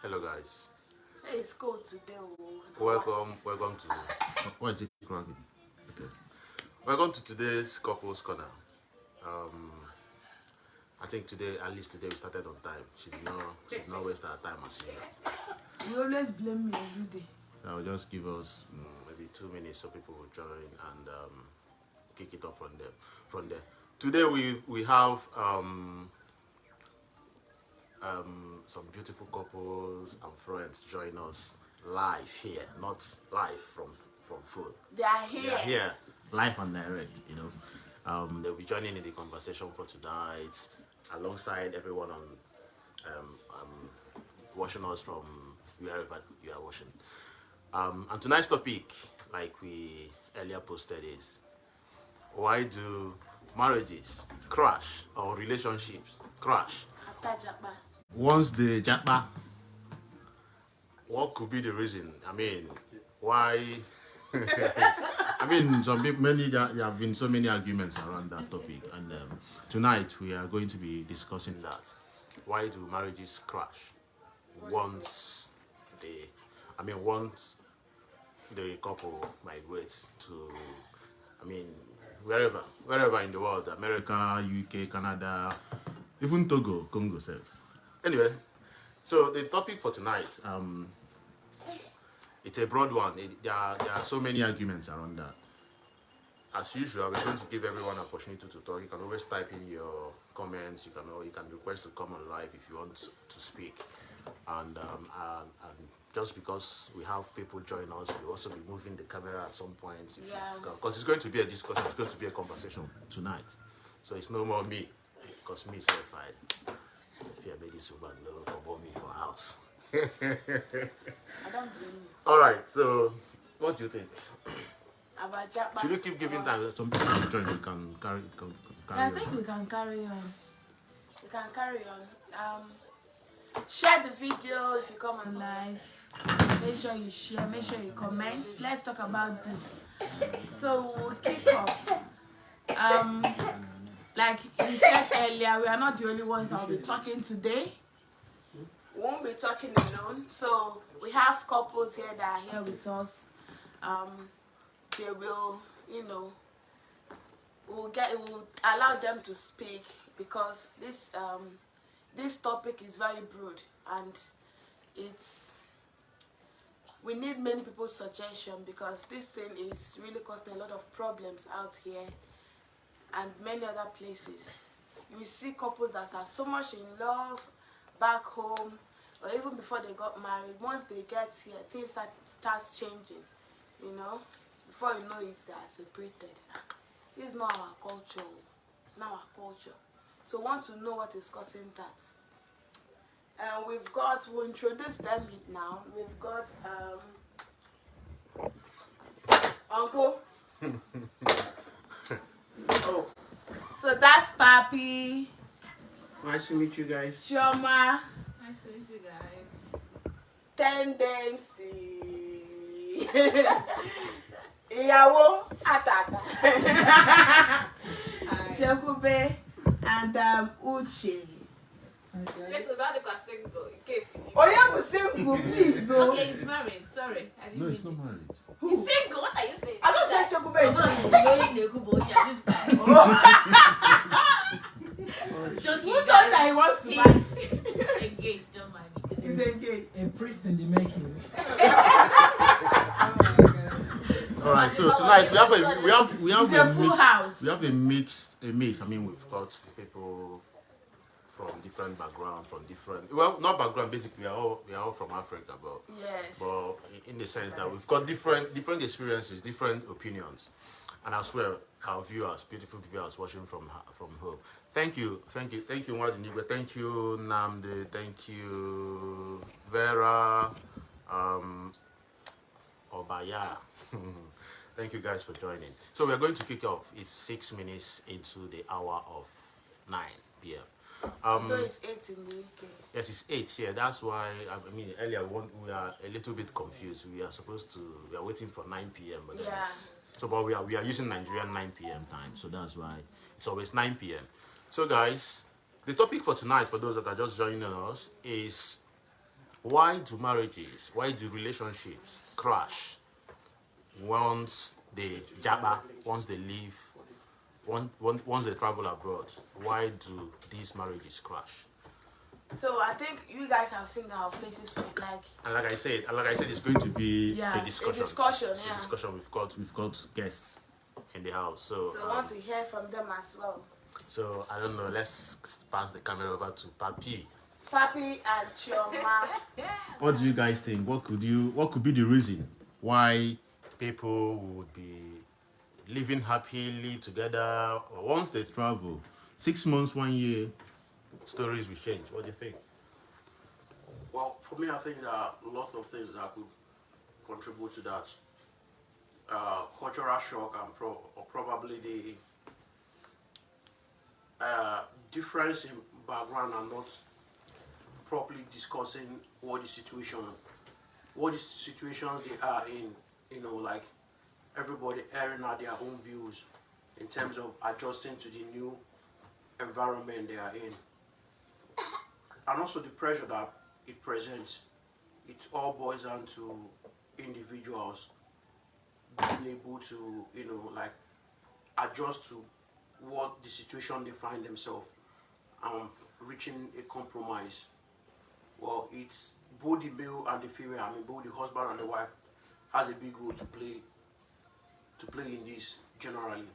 Hello guys. Hey, it's cold today. Welcome to what is it cracking? Okay. Welcome to today's couples corner. Um I think today, at least today, we started on time. She did not waste our time as usual. You always blame me every day. So I'll just give us maybe 2 minutes so people will join and kick it off from there. Today we have some beautiful couples and friends join us live here, not live from phone. They are here. They are here, live and direct. They'll be joining in the conversation for tonight, alongside everyone on watching us from wherever you are watching. And tonight's topic, like we earlier posted, is why do marriages crash or relationships crash? After Japa. Once the japa, what could be the reason? I mean, why? I mean, there have been so many arguments around that topic, and tonight we are going to be discussing that. Why do marriages crash once the couple migrates to, wherever in the world, America, UK, Canada, even Togo, Congo self. Anyway, so the topic for tonight, it's a broad one. There are so many arguments around that. As usual, we're going to give everyone an opportunity to talk. You can always type in your comments. You can request to come on live if you want to speak. And just because we have people join us, we'll also be moving the camera at some point. Because it's going to be a discussion. It's going to be a conversation tonight. So it's no more me. Because me, so if you have made this woman, no, come me for house. I don't blame you. All right. So, what do you think? About Japa. Should we keep giving time? Some people can join. We can carry I think we can carry on. We can carry on. Share the video if you come on live. Make sure you share. Make sure you comment. Let's talk about this. So we'll kick off. Like we said earlier, we are not the only ones that will be talking today. We won't be talking alone. So we have couples here that are here with us. They will, we'll allow them to speak because this topic is very broad and we need many people's suggestion because this thing is really causing a lot of problems out here and many other places. You will see couples that are so much in love back home or even before they got married. Once they get here, things starts changing, Before you know it, they are separated. This is not our culture. It's not our culture. So want to know what is causing that. We'll introduce them now. We've got Uncle. Oh. So that's Papi. Nice to meet you guys. Shoma. Nice to meet you guys. Tendency. Ìyàwó Atata. Chekube and Uche. Oh, you have to single, please. Okay, he's married. Sorry. No, it's not married. He's single. What are you saying? I don't say Chekube is single. This guy. Who thought that he wants to marry? He's engaged, don't mind me. He's engaged. A priest in the making. All right. So tonight we have It's a full house. We have a mix. I mean, we've got people from different backgrounds, not background. Basically, we are all from Africa, but Yes. but in the sense that we've got different experiences, different opinions, and as well our viewers, beautiful viewers watching from home. Thank you, Nwadinigwe. Thank you, Namde. Thank you, Vera, Obaya. Thank you guys for joining. So we're going to kick off. It's 6 minutes into the hour of 9 p.m. Though it's 8 in the UK. Yes, it's 8 here. That's why, earlier we are a little bit confused. We are waiting for 9 p.m. But but we are using Nigerian 9 p.m. time. So that's why it's always 9 p.m. So guys, The topic for tonight, for those that are just joining us, is why do marriages, why do relationships crash once they jabba, once they leave, once they travel abroad? Why do these marriages crash? So I think you guys have seen our faces for And like I said, it's going to be yeah, a discussion. It's a discussion. We've got guests in the house, so I want to hear from them as well. So I don't know. Let's pass the camera over to Papi. Papi and Chioma. What do you guys think? What could be the reason why people would be living happily together once they travel? 6 months, 1 year, stories will change. What do you think? Well, for me, I think there are a lot of things that could contribute to that. Cultural shock and probably the difference in background and not properly discussing what the situations they are in. You know, like everybody airing out their own views in terms of adjusting to the new environment they are in, and also the pressure that it presents. It all boils down to individuals being able to, like adjust to what the situation they find themselves, reaching a compromise. Well, it's both the male and the female. I mean, both the husband and the wife has a big role to play in this generally.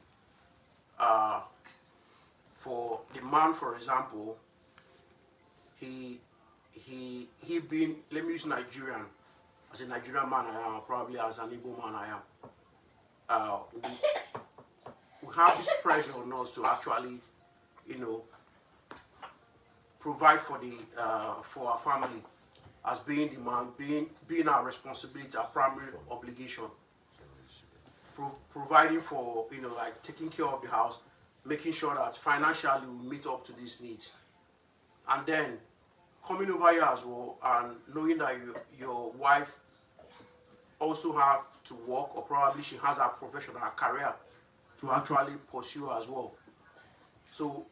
For the man, for example, he being, let me use Nigerian. As a Nigerian man, I am probably as an Igbo man, I am. We have this pressure on us to actually, provide for our family as being the man, being our responsibility, our primary obligation. Providing for, like taking care of the house, making sure that financially we meet up to these needs, and then coming over here as well and knowing that your wife also have to work, or probably she has a profession, a career to actually pursue as well. So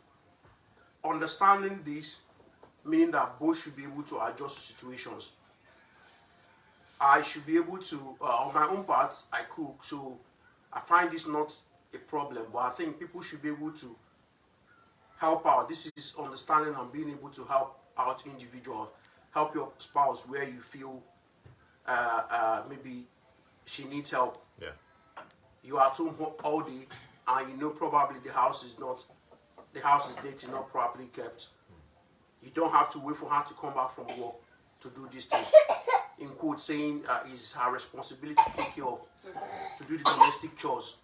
understanding this, meaning that both should be able to adjust to situations. I should be able to, on my own part, I cook, so I find this not a problem, but I think people should be able to help out. This is understanding and being able to help out individuals, help your spouse where you feel maybe she needs help. Yeah. You are at home all day, and you know probably the house is dirty, not properly kept. You don't have to wait for her to come back from work to do this thing. In quote, saying it's her responsibility to take care of, to do the domestic chores.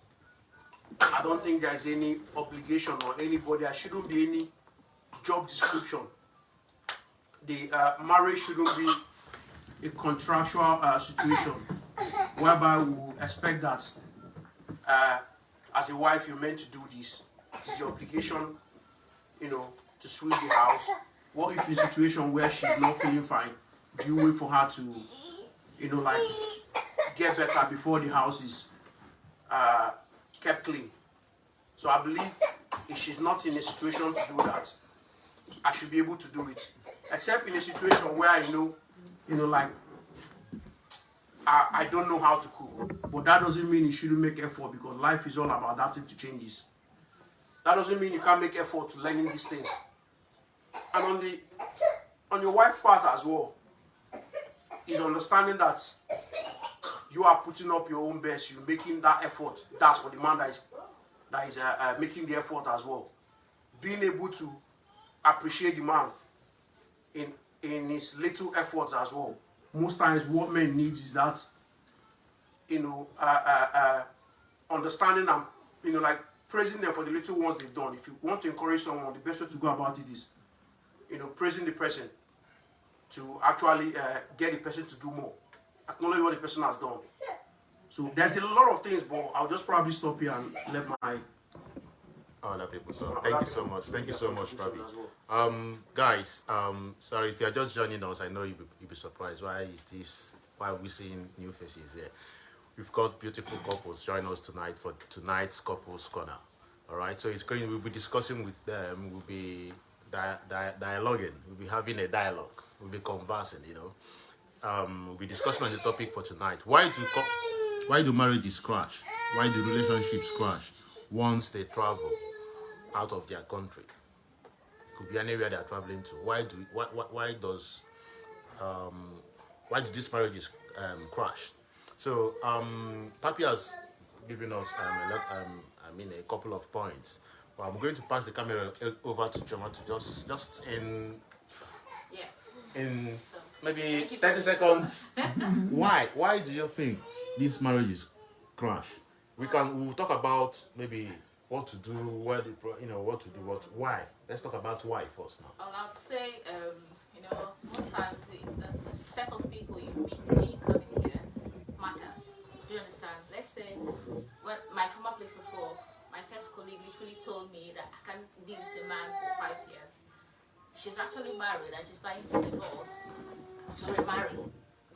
I don't think there is any obligation on anybody. There shouldn't be any job description. The marriage shouldn't be a contractual situation whereby we will expect that as a wife you're meant to do this. It is your obligation, to sweep the house. What if in a situation where she's not feeling fine, do you wait for her to, like get better before the house is kept clean? So I believe if she's not in a situation to do that, I should be able to do it. Except in a situation where I know, like I don't know how to cook. But that doesn't mean you shouldn't make effort, because life is all about adapting to changes. That doesn't mean you can't make effort to learning these things. And on your wife's part as well, is understanding that you are putting up your own best, you're making that effort. That's for the man that is making the effort as well. Being able to appreciate the man in his little efforts as well. Most times what men need is that, understanding and, like praising them for the little ones they've done. If you want to encourage someone, the best way to go about it is, praising the person to actually get the person to do more. Acknowledge what the person has done. So there's a lot of things, but I'll just probably stop here and let my other people talk. Thank you so much. Thank you so much, Fabi. Guys, sorry if you're just joining us. I know you'll be surprised. Why are we seeing new faces here? We've got beautiful couples join us tonight for tonight's couples corner. All right, so we'll be discussing with them. We'll be dialoguing. We'll be having a dialogue. We'll be conversing. We'll be discussing on the topic for tonight. Why do marriages crash? Why do relationships crash once they travel out of their country? It could be anywhere they are traveling to. Why do these marriages crash? So Papi has given us a couple of points. But I'm going to pass the camera over to Choma to just in So, maybe thank you 30 seconds. Why do you think these marriages crash? We'll talk about maybe what to do, what to do, why. Let's talk about why first now. well, I'd say, most times the set of people you meet when you come in here matters. Do you understand? Let's say, when my former place of work, my first colleague literally told me that I can't be with a man for 5 years. She's actually married and she's planning to divorce to remarry.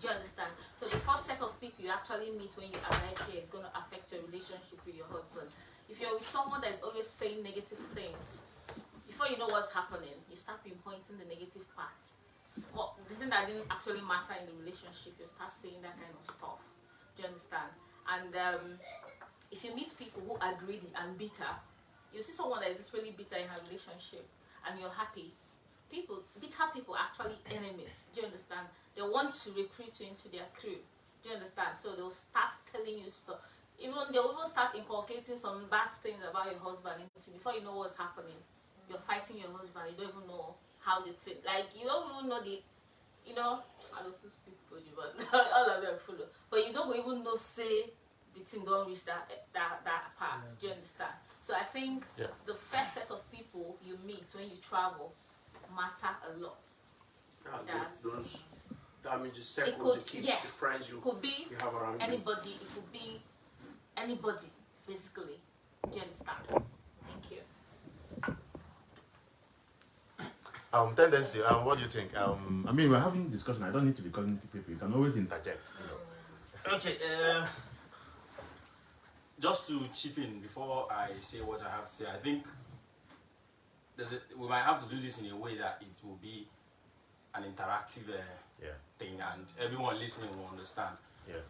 Do you understand? So the first set of people you actually meet when you arrive here is going to affect your relationship with your husband. If you're with someone that is always saying negative things, before you know what's happening, you start pinpointing the negative parts. Well, the thing that didn't actually matter in the relationship, you start saying that kind of stuff. Do you understand? And if you meet people who are greedy and bitter, you see someone that is literally bitter in her relationship and you're happy. Bitter people are actually enemies. Do you understand? They want to recruit you into their crew. Do you understand? So they'll start telling you stuff. They'll even start inculcating some bad things about your husband into before you know what's happening. You're fighting your husband. You don't even know how they think. Like, you don't even know I don't speak for you, but all of them are full of. But you don't even know, say, the thing don't reach that part. Do you understand? So I think the first set of people you meet when you travel matter a lot. That means the circles you keep, the friends you have around anybody. It could be anybody, basically. Do you understand? Thank you. Tendency. What do you think? We're having a discussion. I don't need to be calling people. You can always interject. Okay. Just to chip in before I say what I have to say, I think we might have to do this in a way that it will be an interactive thing, and everyone listening will understand. Yeah.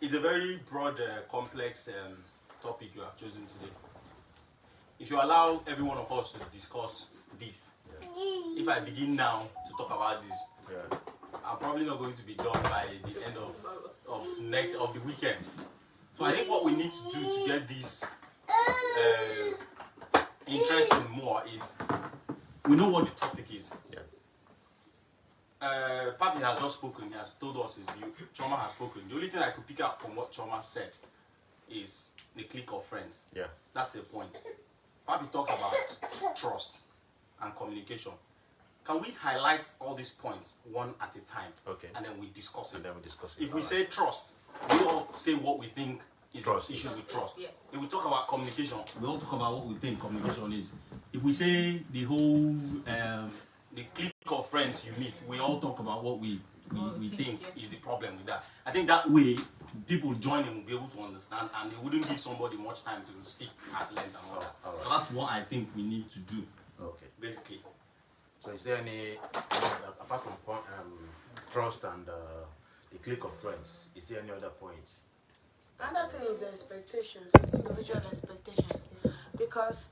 It's a very broad, complex topic you have chosen today. If you allow every one of us to discuss this, if I begin now to talk about this, I'm probably not going to be done by the end of the weekend. So I think what we need to do to get this interesting more is we know what the topic is. Papi has just spoken. He has told us his view. Choma has spoken. The only thing I could pick up from what Choma said is the clique of friends. Yeah. That's a point. Papi talked about trust and communication. Can we highlight all these points one at a time? Okay. And then we discuss it. If we say trust, we all say what we think is issues with trust. Yeah. If we talk about communication, we all talk about what we think communication is. If we say the whole the clique of friends you meet, we all talk about what we think is the problem with that. I think that way people joining will be able to understand, and they wouldn't give somebody much time to speak at length and all that. All right. So that's what I think we need to do. Okay. Basically. So is there any, apart from trust and the clique of friends, is there any other points? Another thing is expectations, individual expectations. Because,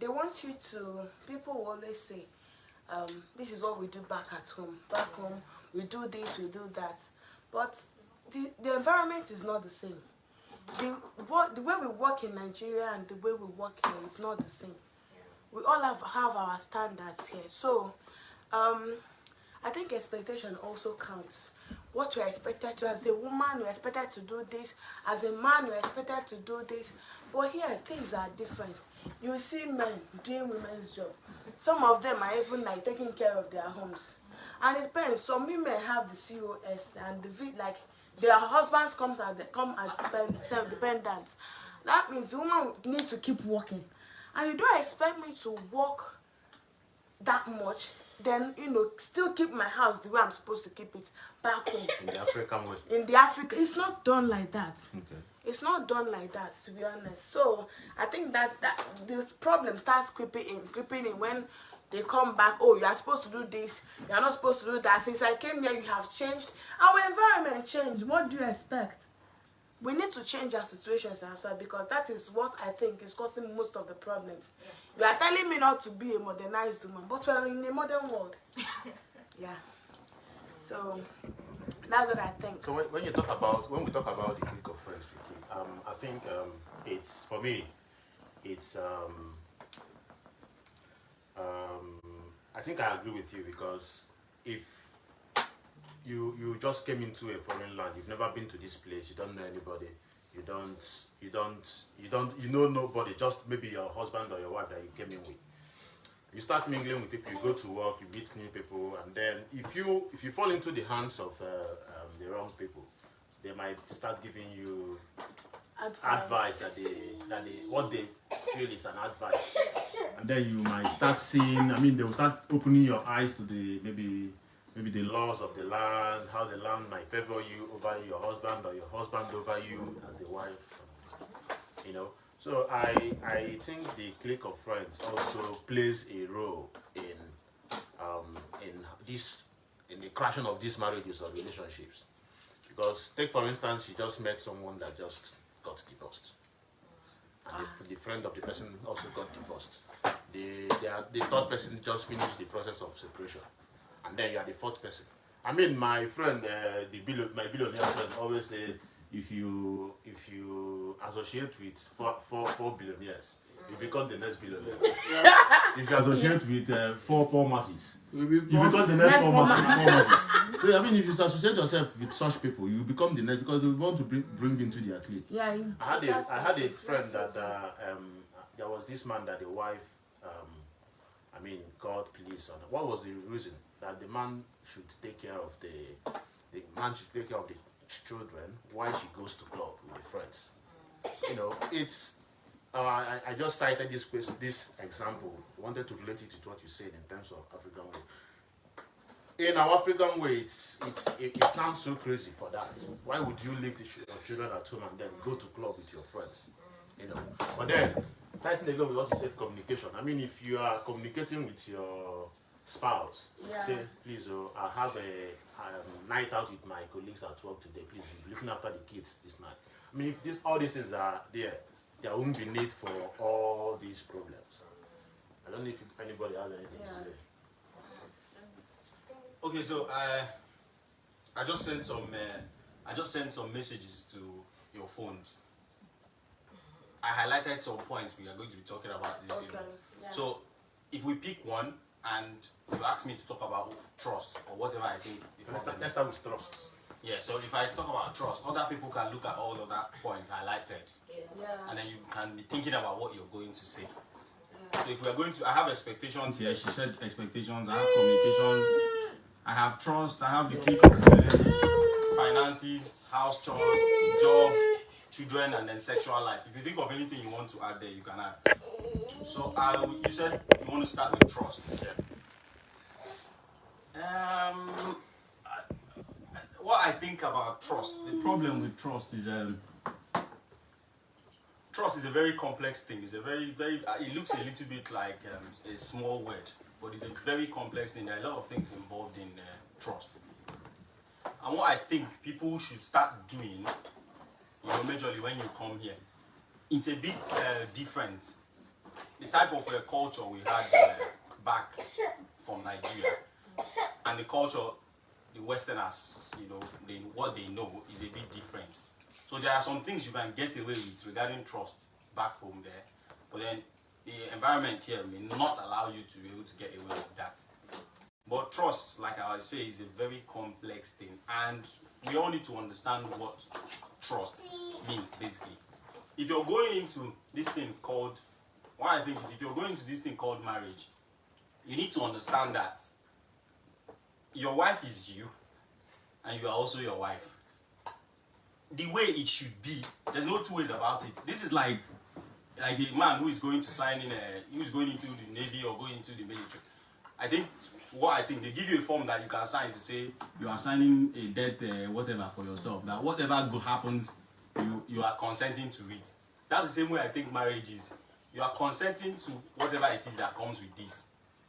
they want you to, people will always say, this is what we do back at home. Back home, we do this, we do that. But the environment is not the same. The way we work in Nigeria and the way we work here is not the same. We all have our standards here. So, I think expectation also counts. What you're expected to, as a woman, you're expected to do this. As a man, you're expected to do this. But here, things are different. You see men doing women's job. Some of them are even like taking care of their homes. And it depends. Some women have the COS and their husbands come as self-dependent. That means the woman needs to keep working. And you don't expect me to work that much then still keep my house the way I'm supposed to keep it back home. In the African way. In the Africa, it's not done like that. Okay. It's not done like that, to be honest. So I think that this problem starts creeping in when they come back. Oh, you are supposed to do this. You are not supposed to do that. Since I came here, you have changed. Our environment changed. What do you expect? We need to change our situations as well, because that is what I think is causing most of the problems. You are telling me not to be a modernized woman, but we are in a modern world. Yeah. So that's what I think. So when we talk about the clique of friends, I think it's, for me, it's I think I agree with you, because if you just came into a foreign land, you've never been to this place, you don't know anybody, you know nobody, just maybe your husband or your wife that you came in with. You start mingling with people, you go to work, you meet new people, and then if you fall into the hands of the wrong people, they might start giving you advice that what they feel is an advice, and then you might start seeing. I mean, they will start opening your eyes to maybe the laws of the land, how the land might favor you over your husband, or your husband over you as the wife. So I think the clique of friends also plays a role in the crashing of these marriages or relationships. Because take for instance, you just met someone that just got divorced, and the friend of the person also got divorced. The third person just finished the process of separation, and then you are the fourth person. I mean, my friend, my billionaire friend, always say, if you associate with four billionaires, you become the next billionaire. If you associate with four poor masses, you become the next poor masses. So, I mean, if you associate yourself with such people, you become the next, because you want to bring into their clique. Yeah. I had a friend that there was this man that the wife, called police on. What was the reason? That the man should take care of the children while she goes to club with the friends. It's I just cited this example. I wanted to relate it to what you said in terms of African way. In our African way, it sounds so crazy for that. Why would you leave your children at home and then go to club with your friends? But then, citing again with what you said, communication. I mean, if you are communicating with your spouse, say, please, I have a night out with my colleagues at work today. Please, be looking after the kids this night. I mean, if all these things are there won't be need for all these problems. I don't know if anybody has anything to say. Okay, so I just sent some messages to your phones. I highlighted some points we are going to be talking about this evening. Yeah. So if we pick one and you ask me to talk about trust or whatever I think. Let's start with trust. Yeah, so if I talk about trust, other people can look at all of that points highlighted. Yeah. And then you can be thinking about what you're going to say. So if we're going to, I have expectations here. She said expectations, I have communication, I have trust, I have the clique of friends, finances, house chores, job, children, and then sexual life. If you think of anything you want to add there, you can add. So you said you want to start with trust. What I think about trust, the problem with trust is trust is a very complex thing. It's a very, very, it looks a little bit like a small word, but it's a very complex thing. There are a lot of things involved in trust. And what I think people should start doing, majorly when you come here, it's a bit different. The type of culture we had back from Nigeria and the culture the Westerners, what they know is a bit different. So there are some things you can get away with regarding trust back home there, but then the environment here may not allow you to be able to get away with that. But trust, like I say, is a very complex thing, and we all need to understand what trust means, basically. If you're going into this thing called, what I think is, if you're going into this thing called marriage, you need to understand that your wife is you, and you are also your wife. The way it should be, there's no two ways about it. This is like a man who is going to sign in, who's going into the Navy or going into the military. I think they give you a form that you can sign to say you are signing a debt, whatever for yourself. That whatever good happens, you are consenting to it. That's the same way I think marriage is. You are consenting to whatever it is that comes with this,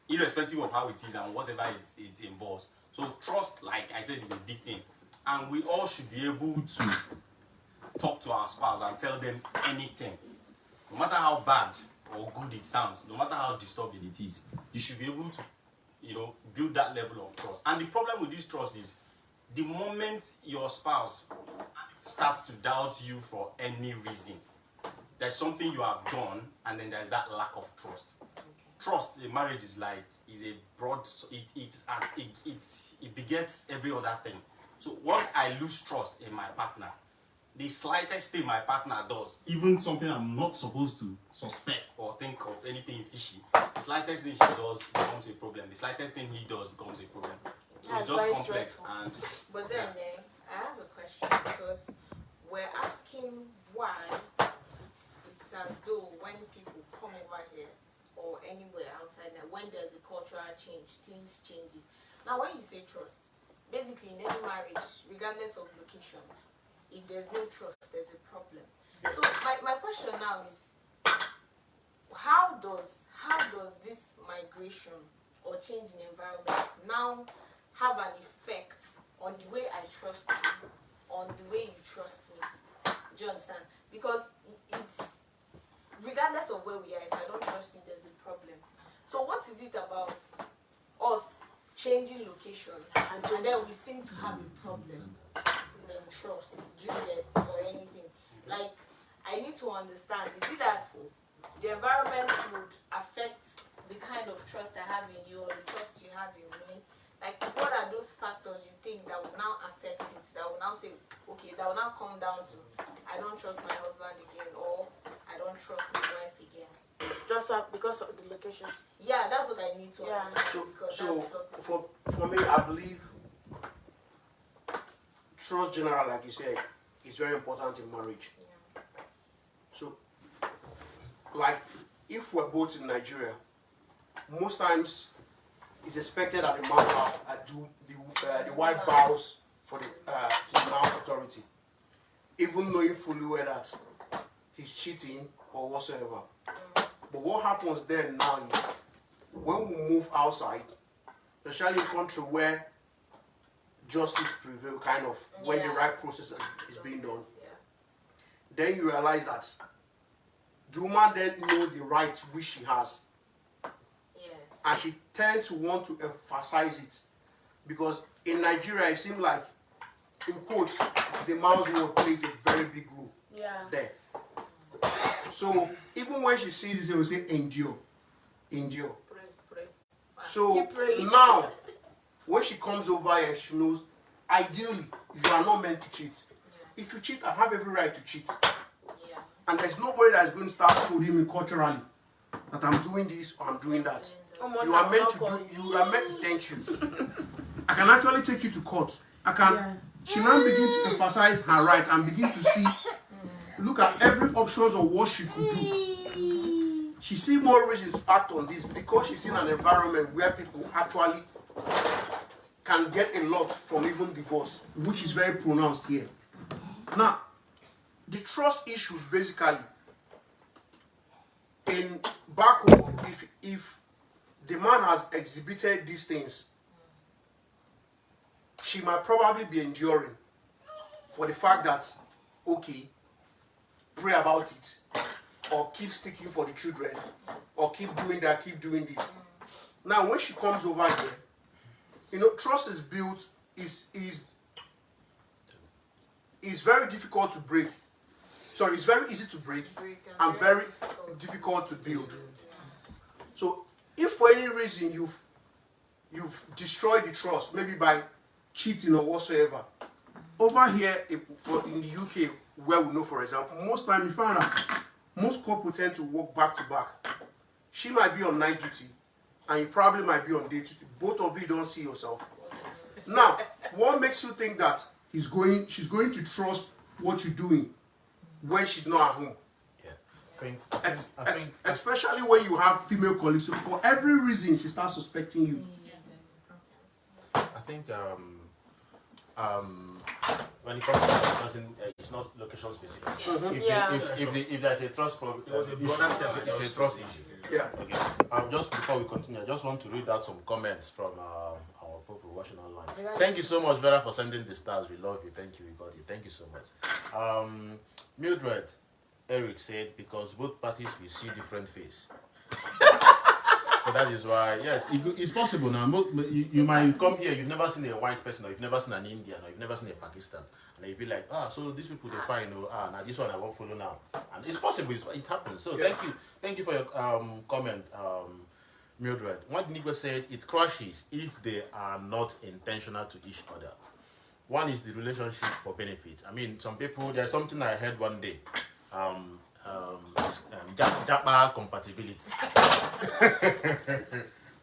irrespective of how it is and whatever it involves. So trust, like I said, is a big thing, and we all should be able to talk to our spouse and tell them anything, no matter how bad or good it sounds, no matter how disturbing it is. You should be able to, build that level of trust. And the problem with this trust is, the moment your spouse starts to doubt you for any reason, there's something you have done, and then there's that lack of trust. Trust in marriage is a broad. It begets every other thing. So once I lose trust in my partner, the slightest thing my partner does, even something I'm not supposed to suspect or think of anything fishy, the slightest thing she does becomes a problem. The slightest thing he does becomes a problem. So it's just complex. Stressful. And But then, I have a question, because we're asking why it's as though when people come over here or anywhere outside now, when there's a cultural change, things changes. Now, when you say trust, basically in any marriage, regardless of location, if there's no trust, there's a problem. So my question now is, how does this migration or change in environment now have an effect on the way I trust you, on the way you trust me? Do you understand? Because it's, regardless of where we are, if I don't trust you, there's a problem. So what is it about us changing location and then we seem to have a problem in trust, do you get, or anything? Like, I need to understand, is it that the environment would affect the kind of trust I have in you or the trust you have in me? Like, what are those factors you think that will now affect it, that will now say, okay, that will now come down to, I don't trust my husband again, or I don't trust my wife again? Just because of the location. Yeah, that's what I need to understand. So because that's the topic. for me, I believe trust general, like you said, is very important in marriage. Yeah. So, like, if we're both in Nigeria, most times it's expected that the man do the wife bows for to the man's authority, even knowing fully well that he's cheating or whatsoever. But what happens then now is, when we move outside, especially in a country where justice prevail, kind of, when the right process is being done, then you realize that the woman then know the right which she has, and she tends to want to emphasize it, because in Nigeria it seems like, in quotes, it is a man's word plays a very big role there. So even when she sees this, she will say endure, endure. Pray. So now, when she comes over here, she knows, ideally, you are not meant to cheat. If you cheat, I have every right to cheat. And there's nobody that's going to start holding me culturally that I'm doing this or I'm doing that. You are meant to do, you are meant to thank you. I can actually take you to court. She now begin to emphasize her right and begin to see, look at every options of what she could do. She see more reasons to act on this because she's in an environment where people actually can get a lot from even divorce, which is very pronounced here. Now, the trust issue basically, in back home, if the man has exhibited these things, she might probably be enduring for the fact that, okay, pray about it, or keep sticking for the children, or keep doing that, keep doing this. Now, when she comes over here, trust is built, is very difficult to break. Sorry, it's very easy to break and very difficult to build. So, if for any reason you've destroyed the trust, maybe by cheating or whatsoever, over here in the UK, where we know, for example, most time you find out most couples tend to work back to back. She might be on night duty, and you probably might be on day duty. Both of you don't see yourself. Now, what makes you think that she's going to trust what you're doing when she's not at home? Especially when you have female colleagues, so for every reason she starts suspecting you. I think when it comes to trusting, it's not location specific. If there's a trust problem, it's a trust issue. Yeah. Okay. Just before we continue, I just want to read out some comments from our people watching online. Thank you so much, Vera, for sending the stars. We love you. Thank you, everybody. Thank you so much. Mildred Eric said, because both parties will see different face. So that is why, yes, it's possible now. You might come here, you've never seen a white person, or you've never seen an Indian, or you've never seen a Pakistan, and you'll be like, so these people they find, now this one I won't follow now, and it's possible, it happens. So thank you for your comment, Mildred. What Nico said, it crashes if they are not intentional to each other. One is the relationship for benefit. I mean, some people, there's something I heard one day. Japa compatibility.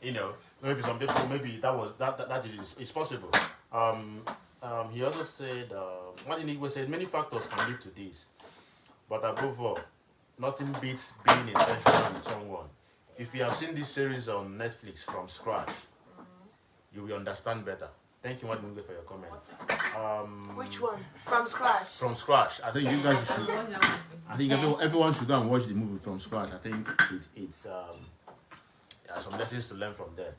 You know, maybe some people, maybe that is it's possible. He also said, what Inigwe said, many factors can lead to this, but above all, nothing beats being intentional with someone. If you have seen this series on Netflix from scratch, you will understand better. Thank you, Madingue, for your comment. Which one? From scratch? From scratch. I think you guys should. I think everyone should go and watch the movie from scratch. I think it's some lessons to learn from there.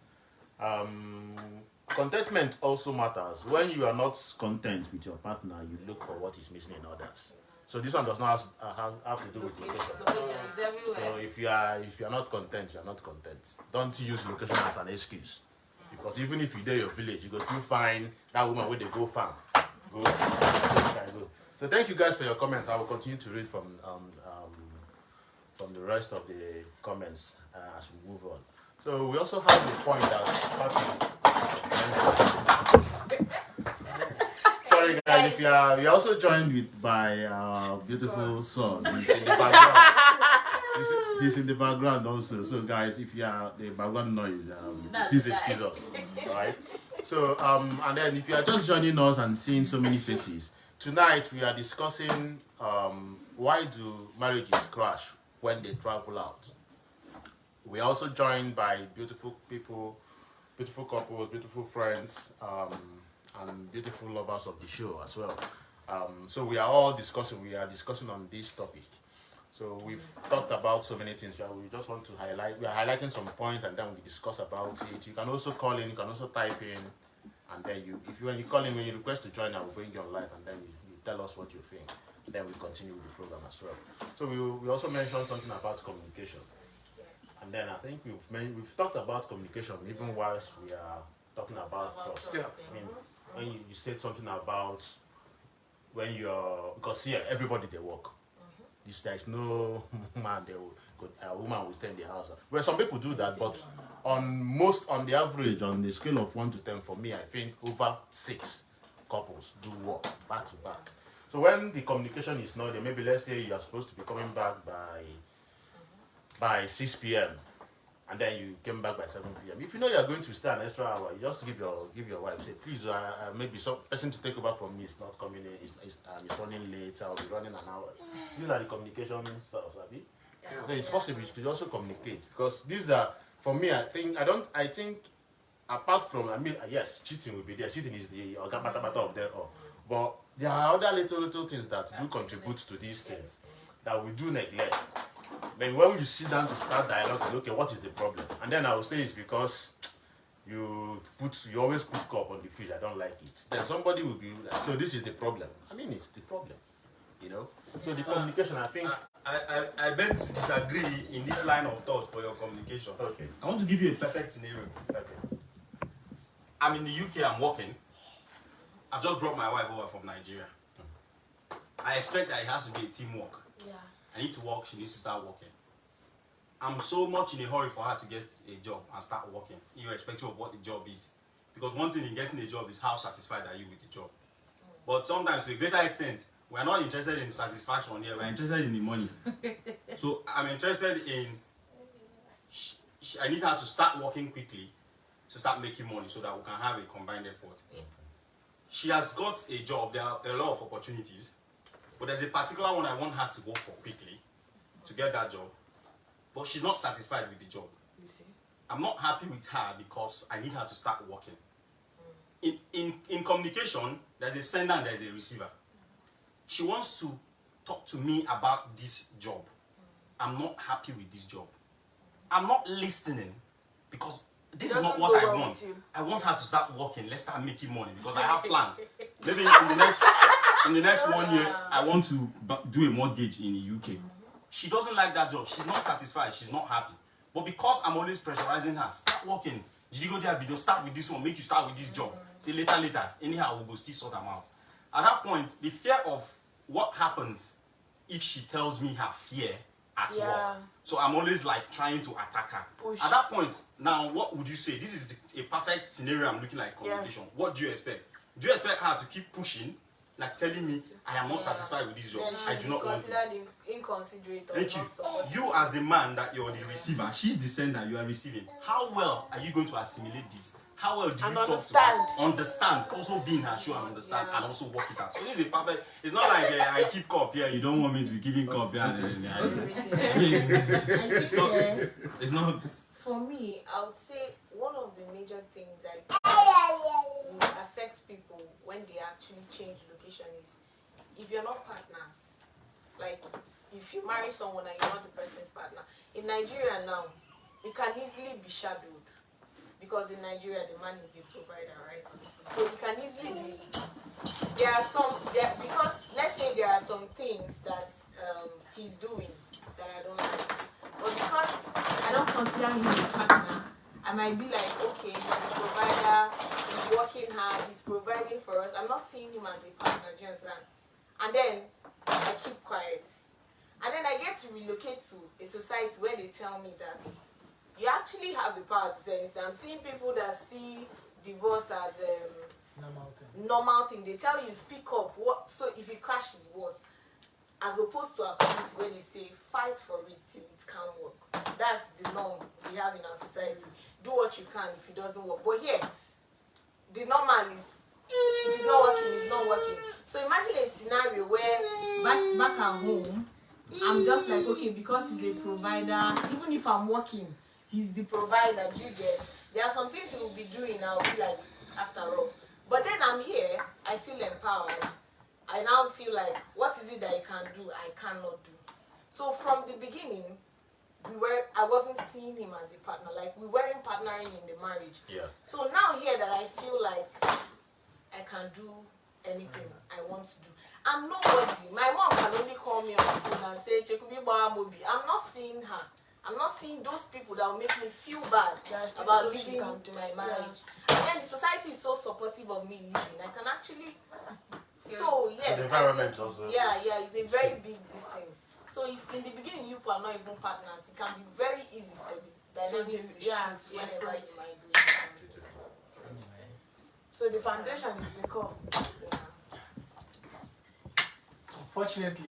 Contentment also matters. When you are not content with your partner, you look for what is missing in others. So this one does not have to do with location. So if you are not content, you are not content. Don't use location as an excuse. Because even if you do your village, you go still find that woman where they go farm. So thank you guys for your comments. I will continue to read from the rest of the comments as we move on. So we also have the point that sorry guys, if you're also joined by our beautiful son. He's in the background. He's in the background also. So guys, if you are the background noise, please excuse us. Alright. So and then if you are just joining us and seeing so many faces, tonight we are discussing why do marriages crash when they travel out. We are also joined by beautiful people, beautiful couples, beautiful friends, and beautiful lovers of the show as well. So we are discussing on this topic. So we've talked about so many things. We just want to highlight. We are highlighting some points, and then we discuss about it. You can also call in. You can also type in, and then when you call in, when you request to join, I will bring you on live, and then you tell us what you think. And then we continue with the program as well. So we also mentioned something about communication, and then I think we've talked about communication even whilst we are talking about trust. Yeah. I mean, when you said something about when because here everybody they work. There is no man a woman will stay in the house. Well, some people do that, but on the average, on the scale of 1 to 10, for me, I think over 6 couples do work back to back. So when the communication is not there, maybe let's say you are supposed to be coming back by 6 p.m. and then you came back by 7 p.m. If you know you are going to stay an extra hour, you just give your wife, say, please, maybe some person to take over from me is not coming in, is running late, I'll be running an hour. These are the communication stuff, Abi. Yeah. So it's possible you could also communicate, because these are, for me, I think apart from, yes, cheating will be there. Cheating is the orgamata of them all. But there are other little things that do contribute to these things that we do neglect. Then when you sit down to start dialogue, okay, what is the problem? And then I will say it's because you always put cup on the fridge, I don't like it. Then somebody will be like, so this is the problem. I mean, it's the problem, you know? So the communication, I think... I beg to disagree in this line of thought for your communication. Okay. I want to give you a perfect scenario. Okay. I'm in the UK, I'm working. I've just brought my wife over from Nigeria. I expect that it has to be a teamwork. Yeah. I need to work, she needs to start working. I'm so much in a hurry for her to get a job and start working, irrespective of what the job is. Because one thing in getting a job is how satisfied are you with the job. But sometimes, to a greater extent, we're not interested in satisfaction here, we're interested in the money. So I'm interested in, I need her to start working quickly, to start making money so that we can have a combined effort. She has got a job, there are a lot of opportunities, but there's a particular one I want her to work for quickly to get that job, but she's not satisfied with the job. You see? I'm not happy with her because I need her to start working. In communication, there's a sender and there's a receiver. She wants to talk to me about this job. I'm not happy with this job. I'm not listening because this is not what I want. I want her to start working. Let's start making money because I have plans. Maybe in the next 1 year, I want to do a mortgage in the UK. She doesn't like that job. She's not satisfied. She's not happy. But because I'm always pressurizing her, start working. Did you go there? Video start with this one. Make you start with this job. Say later. Anyhow, we'll go still sort them out. At that point, the fear of what happens if she tells me her fear at work. So I'm always like trying to attack her. Push. At that point, now what would you say? This is a perfect scenario I'm looking like communication. What do you expect? Do you expect her to keep pushing, like telling me I am not satisfied with this job? I do not want it. Considered inconsiderate or not. You as the man that you're the receiver, she's the sender, you are receiving. How well are you going to assimilate this? How well do you talk to her? Understand. Also be in her shoe and understand and also work it out. So this is a perfect. It's not like I keep cup here. You don't want me to be keeping cup here. It's not. For me, I would say one of the major things that would affect people when they actually change location is if you're not partners. Like if you marry someone and you're not the person's partner. In Nigeria now, it can easily be shadowed. Because in Nigeria, the man is a provider, right? So it can easily be. Because let's say there are some things that he's doing that I don't like. But because I don't consider him a partner, I might be like, okay, he's a provider, he's working hard, he's providing for us. I'm not seeing him as a partner, do you understand? And then I keep quiet. And then I get to relocate to a society where they tell me that you actually have the power to say anything. I'm seeing people that see divorce as normal thing. They tell you speak up. What? So if it crashes, what? As opposed to a community where they say fight for it till it can work. That's the norm we have in our society. Do what you can if it doesn't work. But here, the normal is if it's not working, it's not working. So imagine a scenario where back at home, I'm just like, okay, because he's a provider, even if I'm working, he's the provider, do you get? There are some things he will be doing, I'll be like, after all. But then I'm here, I feel empowered. I now feel like, what is it that I can do, I cannot do? So from the beginning, I wasn't seeing him as a partner. Like, we weren't partnering in the marriage. Yeah. So now here that I feel like I can do anything I want to do. I'm nobody. My mom can only call me on the phone and say, Chekubi Bawa Mobi. I'm not seeing her. I'm not seeing those people that will make me feel bad about leaving my marriage. And then the society is so supportive of me leaving. I can actually. So yes, the environment also. Yeah, it's a very big thing. So if in the beginning you are not even partners, it can be very easy for the dynamics to shift whenever you migrate. So the foundation is the core. Yeah. Unfortunately,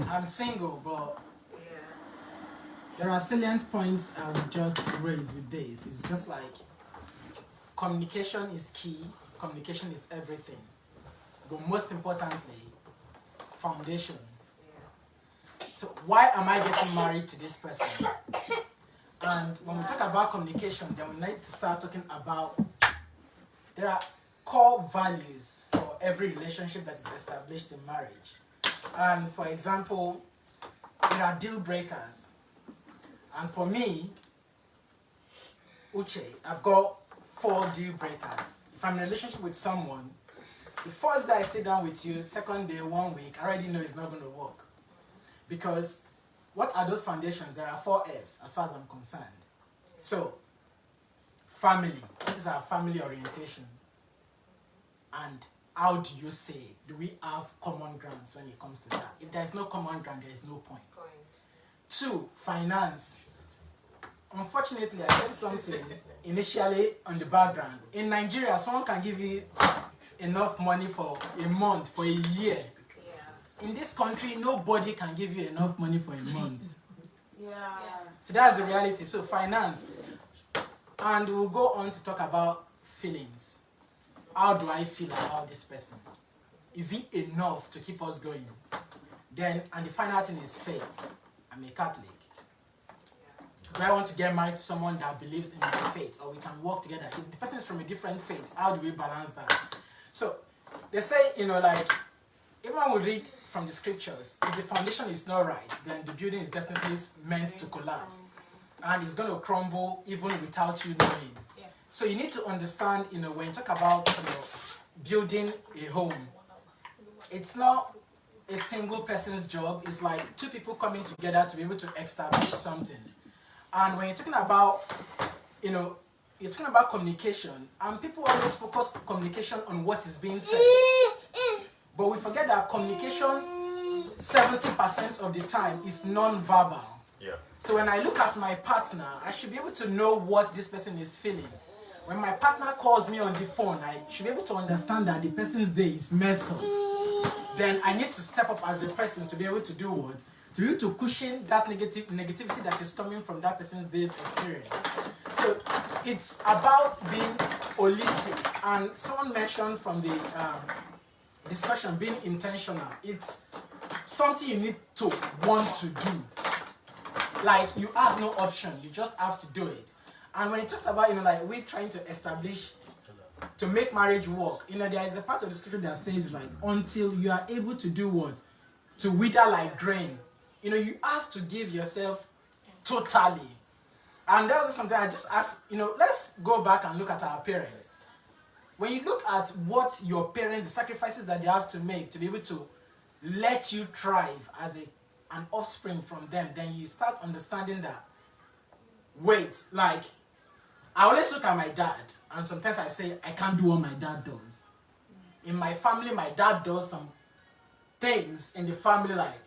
I'm single, but there are salient points I would just raise with this. It's just like communication is key, communication is everything. But most importantly, foundation. So why am I getting married to this person? And when we talk about communication, then we need to start talking about, there are core values for every relationship that is established in marriage. And for example, there are deal breakers. And for me, Uche, I've got 4 deal breakers. If I'm in a relationship with someone, the first day I sit down with you, second day, 1 week, I already know it's not going to work. Because what are those foundations? There are 4 F's as far as I'm concerned. So, family. What is our family orientation? And how do you say it? Do we have common grounds when it comes to that? If there is no common ground, there is no point. 2, finance. Unfortunately, I said something initially on the background. In Nigeria, someone can give you enough money for a month, for a year. In this country, nobody can give you enough money for a month. So that's the reality. So finance. And we'll go on to talk about feelings. How do I feel about this person? is it enough to keep us going? Then, and the final thing is faith. I'm a Catholic. Do I want to get married to someone that believes in my faith, or we can work together? If the person is from a different faith, how do we balance that? So, they say, like, even when we read from the scriptures, if the foundation is not right, then the building is definitely meant to collapse. And it's going to crumble even without you knowing. Yeah. So you need to understand, when you talk about building a home, it's not a single person's job. It's like two people coming together to be able to establish something. And when you're talking about, you're talking about communication, and people always focus communication on what is being said. But we forget that communication, 70% of the time, is non-verbal. Yeah. So when I look at my partner, I should be able to know what this person is feeling. When my partner calls me on the phone, I should be able to understand that the person's day is messed up. Then I need to step up as a person to be able to do what? To be able to cushion that negativity that is coming from that person's day's experience. So it's about being holistic. And someone mentioned from the discussion being intentional. It's something you need to want to do. Like, you have no option, you just have to do it. And when it talks about, like, we're trying to establish, to make marriage work, there is a part of the scripture that says, like, until you are able to do what? To wither like grain. You have to give yourself totally. And that was something I just asked, let's go back and look at our parents. When you look at what your parents, the sacrifices that they have to make to be able to let you thrive as an offspring from them, then you start understanding that, wait, like, I always look at my dad, and sometimes I say, I can't do what my dad does. In my family, my dad does some things in the family, like,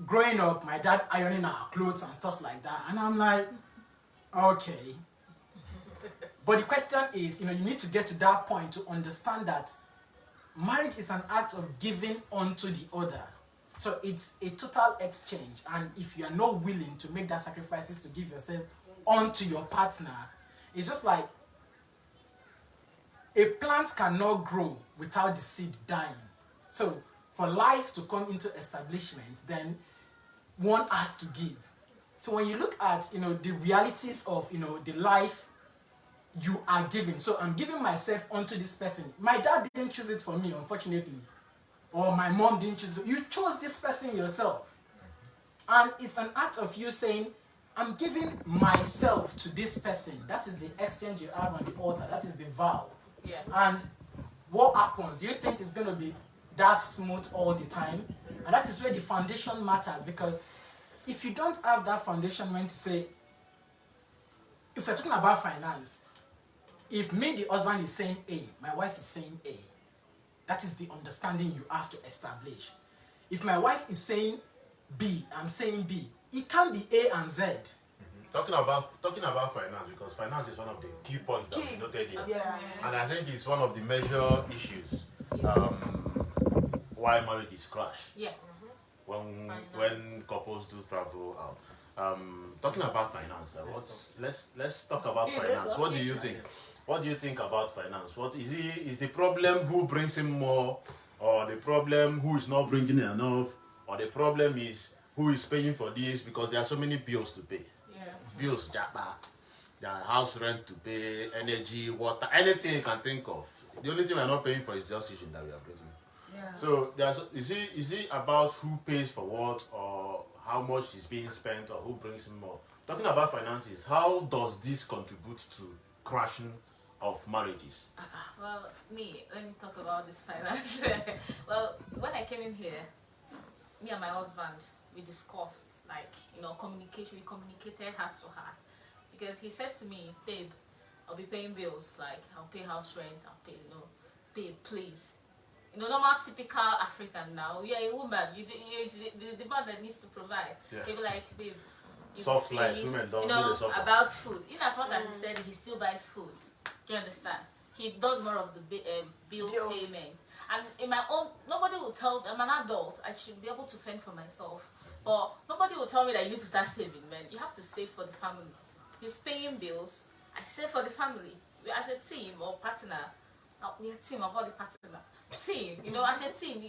growing up, my dad ironing our clothes and stuff like that, and I'm like, okay. But the question is, you need to get to that point to understand that marriage is an act of giving unto the other. So it's a total exchange, and if you are not willing to make that sacrifices to give yourself onto your partner, it's just like a plant cannot grow without the seed dying. So for life to come into establishment, then one has to give. So when you look at the realities of the life you are giving, so I'm giving myself onto this person. My dad didn't choose it for me, unfortunately. Or my mom didn't choose it. You chose this person yourself. And it's an act of you saying, I'm giving myself to this person. That is the exchange you have on the altar. That is the vow. Yeah. And what happens? Do you think it's going to be that smooth all the time? And that is where the foundation matters, because if you don't have that foundation, when to say, if we're talking about finance, if me, the husband, is saying A, my wife is saying A, that is the understanding you have to establish. If my wife is saying B, I'm saying B, it can't be A and Z. Talking about finance, because finance is one of the key points that we noted here. Yeah. And I think it's one of the major issues why marriages crash. Yeah. When couples do travel out. Talking about finance, let's talk about finance. What do you think? What do you think about finance? What is the problem who brings in more, or the problem who is not bringing in enough, or the problem is who is paying for this, because there are so many bills to pay. Yes. Bills, japa, there are house rent to pay, energy, water, anything you can think of. The only thing we're not paying for is the oxygen that we are breathing. Yeah. So is it about who pays for what, or how much is being spent, or who brings in more? Talking about finances, how does this contribute to crashing of marriages? Well, let me talk about this finance. Well, when I came in here, me and my husband, we discussed, like, communication. We communicated heart to heart, because he said to me, babe, I'll be paying bills, like, I'll pay house rent, I'll pay, babe, please. Normal typical African now, you're a woman, you're the man that needs to provide. Yeah. He'll be like, babe, you Soft see, life, women don't do the soft life. about food. As much as he said, he still buys food. Do you understand? He does more of the bill payment. And in my own, nobody will tell, I'm an adult, I should be able to fend for myself. But nobody will tell me that you need to start saving, man. You have to save for the family. He's paying bills, I save for the family. We as a team or partner, we're a team, about the partner. team. You know, as a team,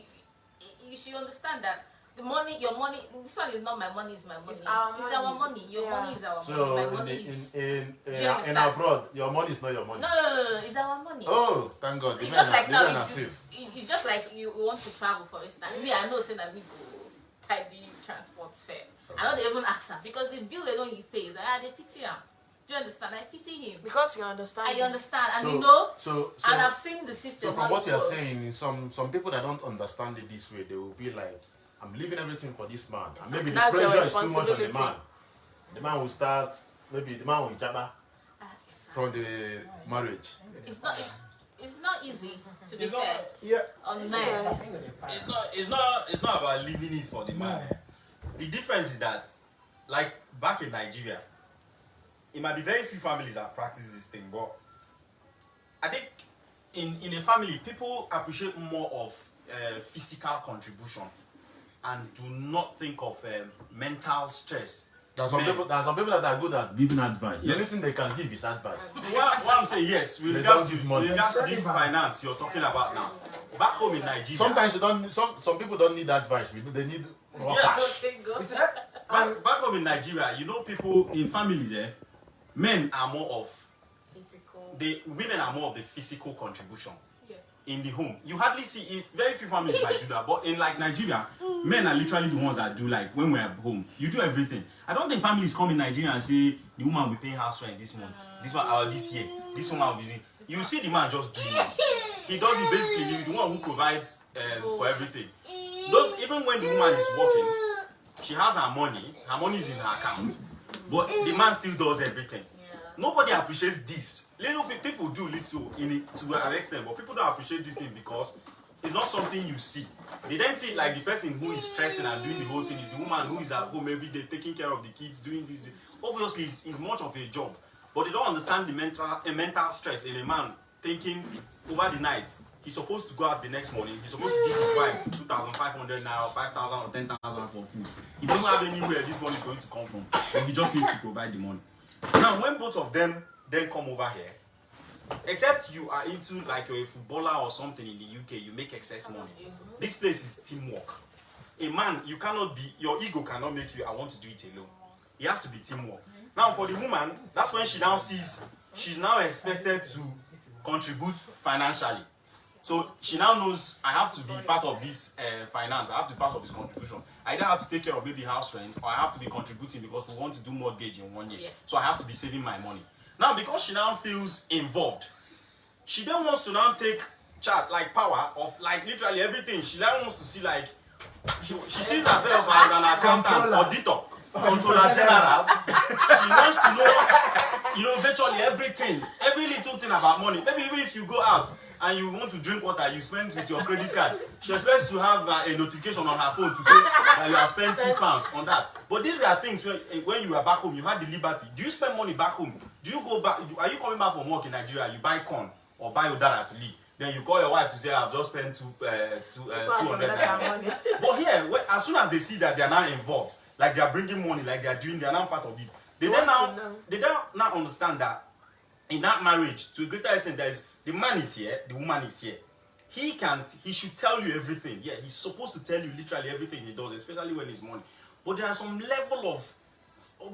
you should understand that the money, your money, this one is not my money, it's my money. It's our money. Your money is our money. My money is. In abroad, your money is not your money. No, it's our money. Oh, thank God. It's just like now, it's just like you want to travel, for instance. Me, I know, say that we go tidy transport fare. I don't even ask her because the bill alone he pays, they pity him. Do you understand? I pity him. Because you understand. I understand, and So- you know, So and I've seen the system. So from how what it you're works. saying, some people that don't understand it this way, they will be like, I'm leaving everything for this man. And maybe the That's your pressure is too much on the responsibility. man. The man will start, maybe the man will jabba Yes, from the marriage. it's not easy to be It's not- fair Yeah. on men. It's not about leaving it for the man. The difference is that, like back in Nigeria, it might be very few families that practice this thing, but I think in a family, people appreciate more of physical contribution and do not think of mental stress. There are some people that are good at giving advice. The Yes. only thing they can give is advice. What I'm saying, yes, with They regards don't to give money. this finance you're talking about now, back home in Nigeria, Sometimes you don't. Some people don't need advice. They need raw Yeah. cash. Thank God. back home in Nigeria, you know, people in families, men are more of Physical. women are more of the physical contribution. Yeah. In the home, you hardly see it. Very few families might do that, but in like Nigeria, men are literally the ones that do, like when we're at home, you do everything. I don't think families come in Nigeria and say the woman will be paying house rent this month, this one this year, this one will be doing. You see the man just doing it. He does it basically. He's the one who provides for everything. Even when the woman is working, she has her money is in her account, but the man still does everything. Nobody appreciates this. Little people do little in it to an extent, but people don't appreciate this thing because it's not something you see. They then see it like the person who is stressing and doing the whole thing is the woman who is at home every day taking care of the kids, doing this. Obviously, it's much of a job, but they don't understand the mental stress in a man thinking over the night. He's supposed to go out the next morning. He's supposed to give his wife 2,500 naira, 5,000 or 10,000 for food. He doesn't have anywhere this money is going to come from, but he just needs to provide the money. Now, when both of them then come over here, except you are into like a footballer or something in the UK, you make excess money. This place is teamwork. A man, you cannot be, your ego cannot make you, I want to do it alone. It has to be teamwork. Now, for the woman, that's when she now sees, she's now expected to contribute financially. So she now knows I have to be part of this finance, I have to be part of this contribution. I either have to take care of maybe house rent or I have to be contributing because we want to do mortgage in 1 year. Yeah. So I have to be saving my money. Now, because she now feels involved, she then wants to now take charge, like power of like literally everything. She now wants to see like, she sees herself as an accountant, auditor, controller general. She wants to know, virtually everything, every little thing about money. Maybe even if you go out and you want to drink water, you spend with your credit card. She expects to have a notification on her phone to say that you have spent £2 on that. But these were things when you were back home, you had the liberty. Do you spend money back home? Do you go back? Are you coming back from work in Nigeria? You buy corn or buy udara to leave. Then you call your wife to say, I've just spent 200 naira. But here, as soon as they see that they are now involved, like they are bringing money, like they are now part of it, they then now understand that in that marriage, to a greater extent, the man is here, the woman is here. He should tell you everything. Yeah, he's supposed to tell you literally everything he does, especially when it's money. But there are some level of some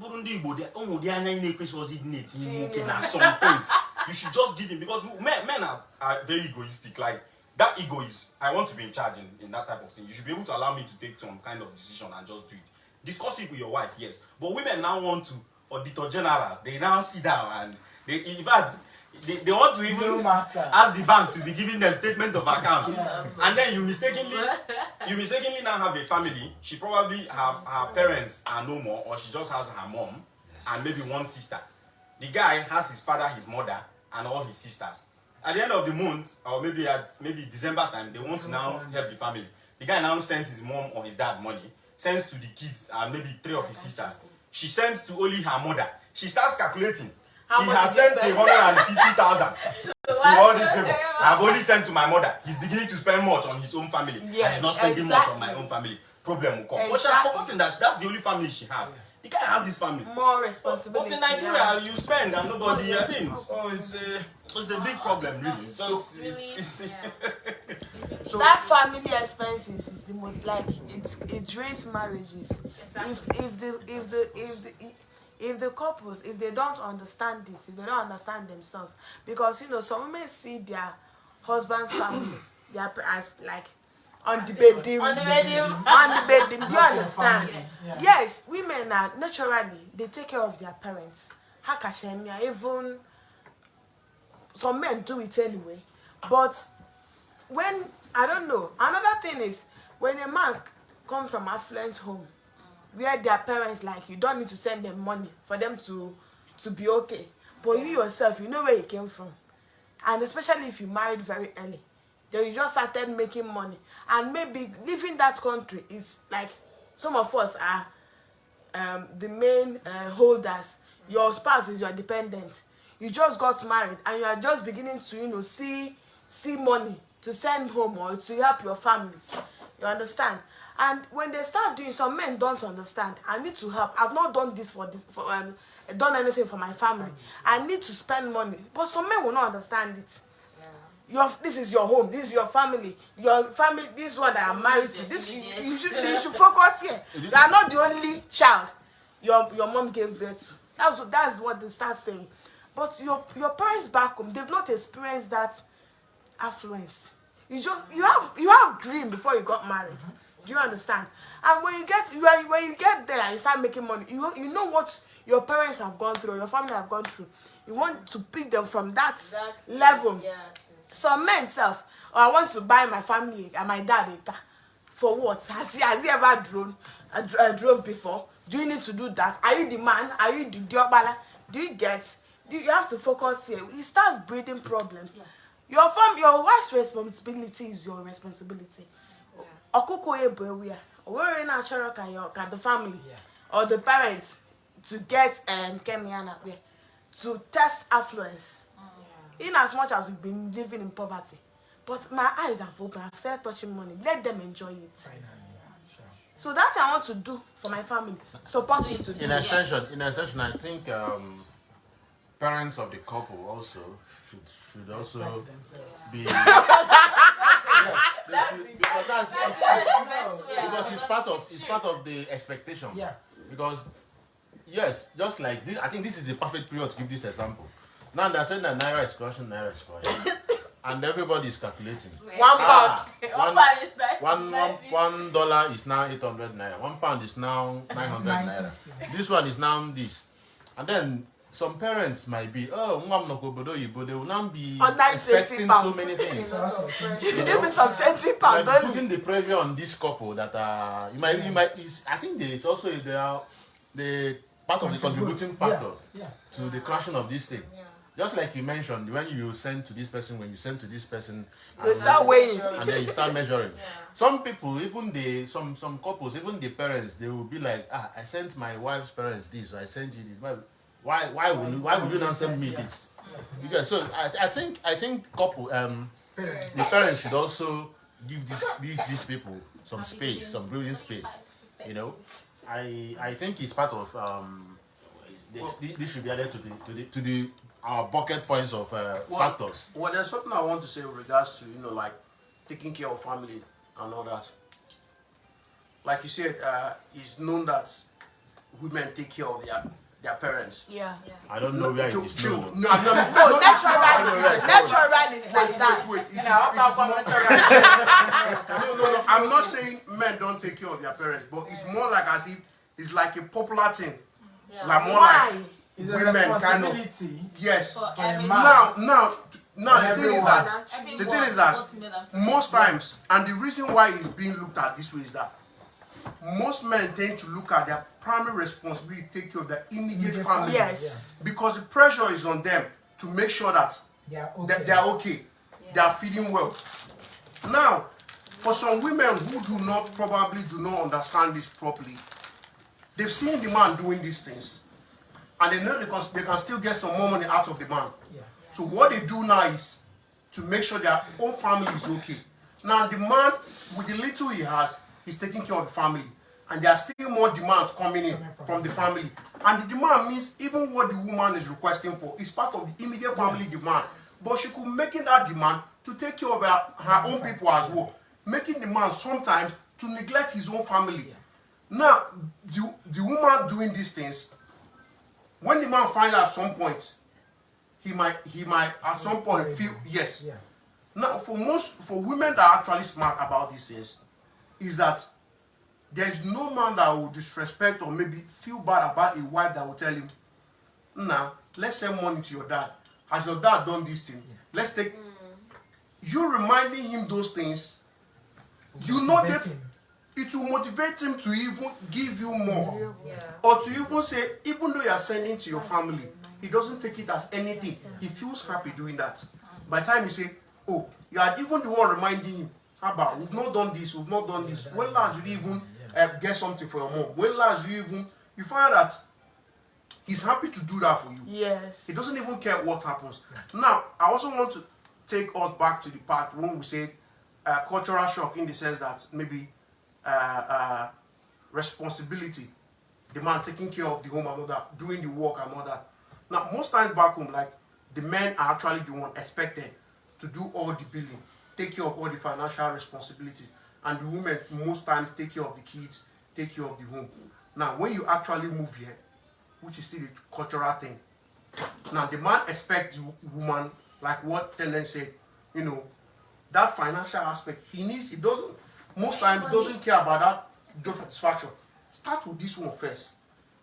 points you should just give him, because men are very egoistic. Like that ego is, I want to be in charge in that type of thing. You should be able to allow me to take some kind of decision and just do it. Discuss it with your wife, yes. But women now want to, auditor general, they now sit down and in fact they want to even ask the bank to be giving them statement of account. Yeah. And then you mistakenly now have a family. She probably her parents are no more, or she just has her mom and maybe one sister. The guy has his father, his mother, and all his sisters. At the end of the month, or maybe at December time, they want to now help the family. The guy now sends his mom or his dad money, sends to the kids and maybe 3 of his sisters. She sends to only her mother. She starts calculating. He has sent 150,000 to all these people. I've only sent to my mother. He's beginning to spend much on his own family. Yeah, and he's not spending much on my own family. Problem will come. Exactly. But she has forgotten that that's the only family she has. The guy has this family. More responsibility. But in Nigeria, you spend and nobody, so it's a big problem, really. It's really, So that family expenses is the most like it drains marriages. Exactly. If the couples, if they don't understand this, if they don't understand themselves, because you know some women see their husband's family as like on the bed, do you understand? Yeah. Yes, women are naturally they take care of their parents. Hakashemia, even some men do it anyway. But when I don't know, another thing is when a man comes from affluent home where their parents like you don't need to send them money for them to be okay. But you yourself, you know where you came from. And especially if you married very early. Then you just started making money. And maybe leaving that country is like some of us are the main holders. Your spouse is your dependent. You just got married and you are just beginning to, you know, see money to send home or to help your families. You understand? And when they start doing, some men don't understand. I need to help. I've not done this done anything for my family. I need to spend money. But some men will not understand it. This is your home. This is your family. Your family. This one that I'm married to. This you should focus here. You are not the only child your mom gave birth to. That's what they start saying. But your parents back home, they've not experienced that affluence. You have dream before you got married. Do you understand? And when you get there and you start making money, you know what your parents have gone through, your family have gone through. You want to pick them from that level. Yeah. Some men self, I want to buy my family and my dad a car. For what? Has he ever drove before? Do you need to do that? Are you the man? Are you the diobala? Do you have to focus here? It starts breeding problems. Yeah. Your wife's responsibility is your responsibility. Okuko ebewia. We're in the family or the parents to get Kemiana to test affluence. In as much as we've been living in poverty. But my eyes have opened, I've started touching money. Let them enjoy it. So that's what I want to do for my family. Support me to do. In extension, I think parents of the couple also should also be because it's part of the expectation. Yeah. Because yes, just like this, I think this is the perfect period to give this example. Now they're saying that Naira is crushing, and everybody is calculating. £1. $1 is now 800 naira. £1 is now 900 naira. This one is now this, and then some parents might be, they will now be expecting so many things. Give me some £20. Putting the pressure on this couple that I think it's also the part of the contributing factor to the crashing of this thing. Just like you mentioned, when you send to this person, You start weighing. and then you start measuring. Some people, some couples, even the parents, they will be like, I sent my wife's parents this, I sent you this. Why will you not send me this? Because so I think couple the parents should also give these people some space, some breathing space. You know, I think it's part of this should be added to the our bucket points of factors. Well, there's something I want to say with regards to like taking care of family and all that. Like you said, it's known that women take care of their parents. Yeah. I don't know where it is known. No, Naturally, it's like that. Wait. No. I'm not saying men don't take care of their parents, but it's more like as if it's like a popular thing. Yeah. Like more Why? like It's a women kind of. responsibility. Yes. For a every man. Now the thing is that most times, and the reason why it's being looked at this way is that most men tend to look at their primary responsibility to take care of their immediate family. Yes. Because the pressure is on them to make sure that They are okay. they are okay. They are feeding well. Now, for some women who probably do not understand this properly, they've seen the man doing these things, and they know they can still get some more money out of the man. Yeah. So what they do now is to make sure their own family is okay. Now the man, with the little he has, is taking care of the family, and there are still more demands coming in from the family. And the demand means even what the woman is requesting for is part of the immediate family demand. but she could making that demand to take care of her own people as well, making the man sometimes to neglect his own family. Now, the woman doing these things, when the man finds out at some point, he might at some point feel yes. Yeah. Now, for women that are actually smart about these things, is that there's no man that will disrespect or maybe feel bad about a wife that will tell him, nah, let's send money to your dad. Has your dad done this thing? Yeah. Let's take. You reminding him those things, you know that it will motivate him to even give you more. Yeah. Or to even say, even though you are sending to your family, he doesn't take it as anything. He feels happy doing that. By the time you say, oh, you are even the one reminding him, how about, we've not done this, we've not done this. When last did you even get something for your mom? When last you find that he's happy to do that for you. Yes. He doesn't even care what happens. Now, I also want to take us back to the part when we say cultural shock, in the sense that maybe responsibility, the man taking care of the home and all that, doing the work and all that. Now, most times back home, like, the men are actually the one expected to do all the billing, take care of all the financial responsibilities, and the women most times take care of the kids, take care of the home. Now, when you actually move here, which is still a cultural thing, now the man expects the woman, like what Tenden said, you know, that financial aspect, he doesn't, most times doesn't care about that job satisfaction. Start with this one first,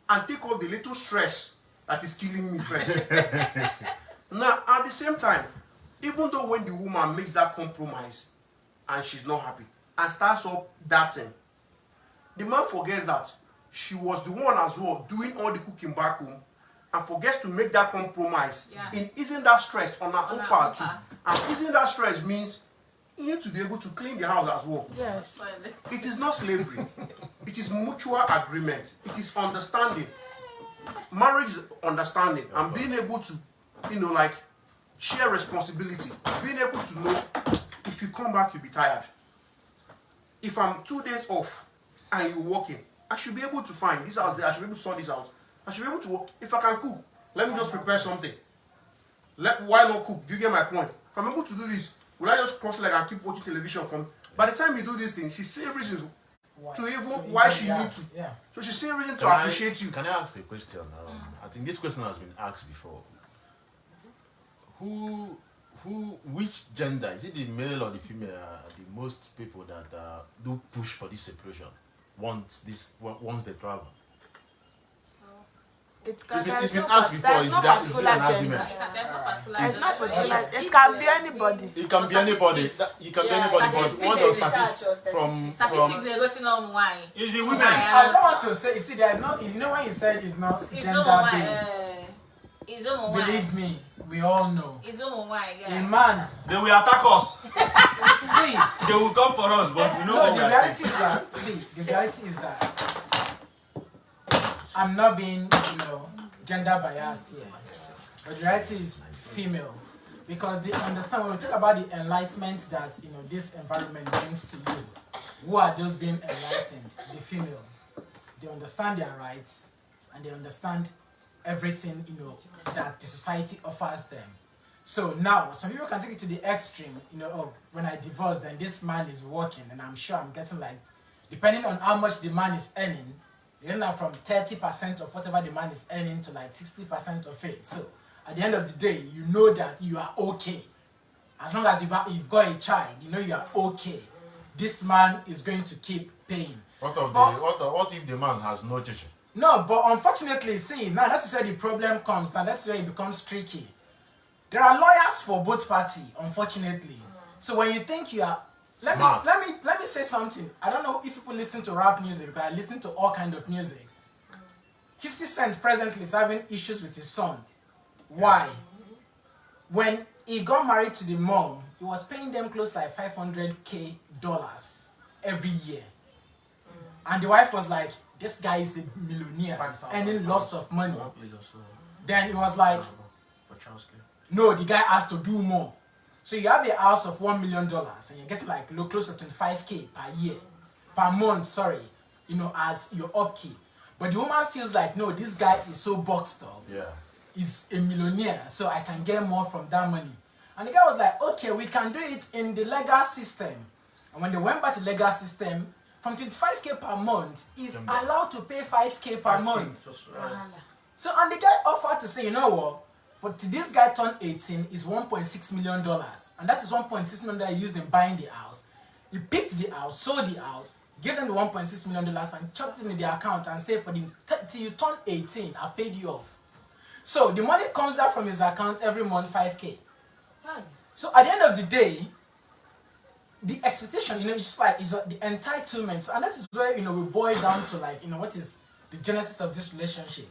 and take off the little stress that is killing me first. Now, at the same time, even though when the woman makes that compromise and she's not happy and starts up that thing, the man forgets that she was the one as well doing all the cooking back home, and forgets to make that compromise in easing that stress on her own part too. And easing that stress means you need to be able to clean the house as well. Yes. It is not slavery. It is mutual agreement. It is understanding. Marriage is understanding and being able to, you know, like, share responsibility. Being able to know, if you come back, you'll be tired. If I'm 2 days off and you're working, I should be able to find this out there. I should be able to sort this out. I should be able to work. If I can cook, let me just prepare something. Why not cook? Do you get my point? If I'm able to do this, will I just cross leg and keep watching television from? By the time you do this thing, she see reasons to even why she needs to. Yeah. So she see reason to appreciate you. Can I ask a question? I think this question has been asked before. Which gender, is it the male or the female, the most people that do push for this separation once they travel? It's been asked before. There's no particular gender. It's not particular. It can be anybody. It can be anybody. It can be anybody. But what does statistics from? Statistics they're going on why? It's the women. I don't want to say. You see, there's no. You know when you said it's not gender based. It's on why. Believe me, we all know. It's on why. A man. They will attack us. See. They will come for us, but we know No, what the we are reality saying. is that. See, the reality is that I'm not being, gender biased here, but the reality is females, because they understand when we talk about the enlightenment that this environment brings to you. Who are those being enlightened? The female. They understand their rights and they understand everything that the society offers them. So now some people can take it to the extreme. When I divorce, then this man is working, and I'm sure I'm getting, like, depending on how much the man is earning, from 30% of whatever the man is earning to like 60% of it. So at the end of the day, you know that you are okay. As long as you've got a child, you are okay. This man is going to keep paying. What if the man has no children? No, but unfortunately, see, now that's where the problem comes. Now that's where it becomes tricky. There are lawyers for both parties, unfortunately. So when you think you are, let me say something. I don't know if people listen to rap music, because I listen to all kind of music. 50 Cent presently is having issues with his son. Why? When he got married to the mom, he was paying them close to like $500K every year. And the wife was like, this guy is a millionaire, he's earning lots of money. Then it was like, no, the guy has to do more. So you have a house of $1 million and you get like close to 25K per month, as your upkeep. But the woman feels like, no, this guy is so boxed up. Yeah. He's a millionaire, so I can get more from that money. And the guy was like, okay, we can do it in the legal system. And when they went back to legal system, from 25k per month, is allowed to pay 5k per month. So, and the guy offered to say, you know what, for this guy turned 18 is $1.6 million. And that is $1.6 million he used in buying the house. He picked the house, sold the house, gave them the $1.6 million and chucked it in their account and said, for the till you turn 18, I paid you off. So the money comes out from his account every month, 5k. So at the end of the day, the expectation, it's just like is the entitlements, and that is where we boil down to like what is the genesis of this relationship.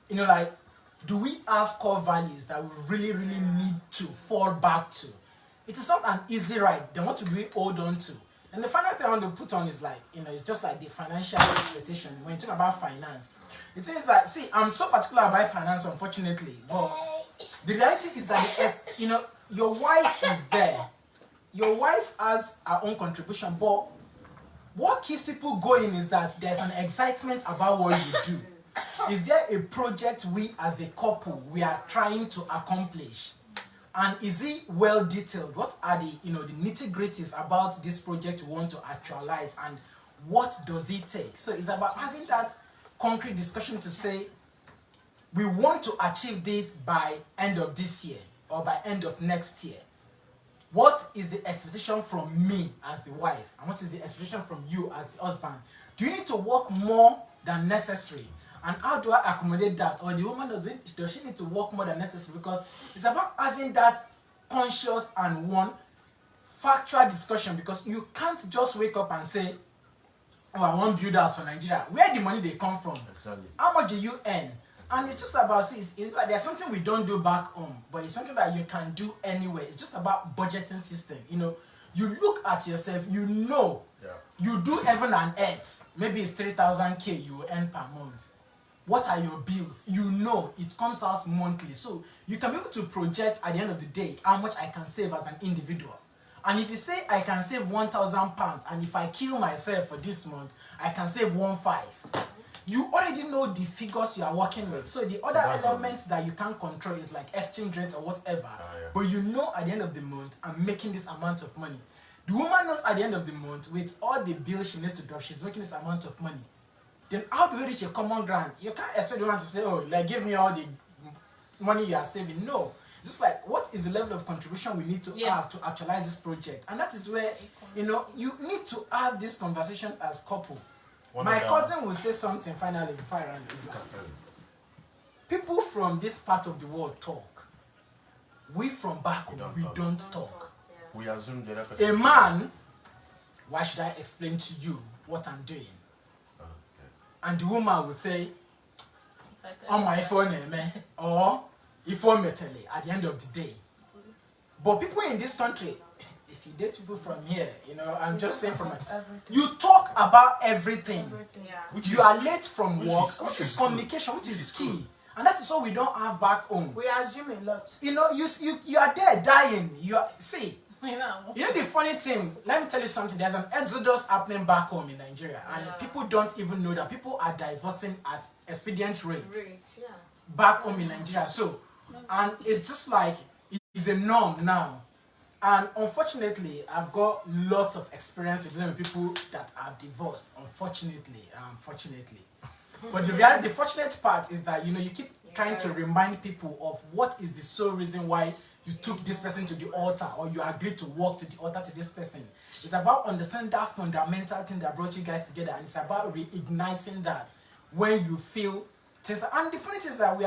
Like, do we have core values that we really need to fall back to? It is not an easy ride. They want to really hold on to. And the final thing I want to put on is like it's just like the financial expectation. When you talk about finance, it seems like, see, I'm so particular about finance, unfortunately, but the reality is that your wife is there. Your wife has her own contribution, but what keeps people going is that there's an excitement about what you do. Is there a project we as a couple we are trying to accomplish? And is it well detailed? What are the the nitty-gritties about this project we want to actualize, and what does it take? So it's about having that concrete discussion to say, we want to achieve this by end of this year or by end of next year. What is the expectation from me as the wife? And what is the expectation from you as the husband? Do you need to work more than necessary? And how do I accommodate that? Or the woman, does she need to work more than necessary? Because it's about having that conscious and factual discussion, because you can't just wake up and say, oh, I want builders for Nigeria. Where the money they come from? Exactly. How much do you earn? And it's just about, it's like there's something we don't do back home, but it's something that you can do anywhere. It's just about budgeting system. You look at yourself, you do heaven and earth. Maybe it's 3,000k you earn per month. What are your bills? It comes out monthly. So you can be able to project at the end of the day how much I can save as an individual. And if you say I can save £1,000, and if I kill myself for this month, I can save 1,500. You already know the figures you are working with. So the other elements that you can't control is like exchange rate or whatever. But at the end of the month, I'm making this amount of money. The woman knows at the end of the month, with all the bills she needs to drop, she's making this amount of money. Then how do we reach a common ground? You can't expect the woman to say, oh, like, give me all the money you are saving. No. It's just like, what is the level of contribution we need to have to actualize this project? And that is where, you need to have these conversations as couple. My cousin will say something finally before I run this line. People from this part of the world talk. We from back home, we don't talk. We assume the other person. A man, why should I explain to you what I'm doing? And the woman will say, on my phone, or ifo metele at the end of the day. But people in this country, if you date people from here, I'm just saying you talk about everything. You are late from work, which is communication, which is key. And that is what we don't have back home. We assume a lot. You are there dying. The funny thing, let me tell you something. There's an exodus happening back home in Nigeria, and people don't even know that people are divorcing at expedient rates back home in Nigeria. So, and it's just like it's a norm now. And unfortunately, I've got lots of experience with people that are divorced. Unfortunately. But the fortunate part is that you keep trying to remind people of what is the sole reason why you took this person to the altar, or you agreed to walk to the altar to this person. It's about understanding that fundamental thing that brought you guys together, and it's about reigniting that when you feel things. And the funny thing is that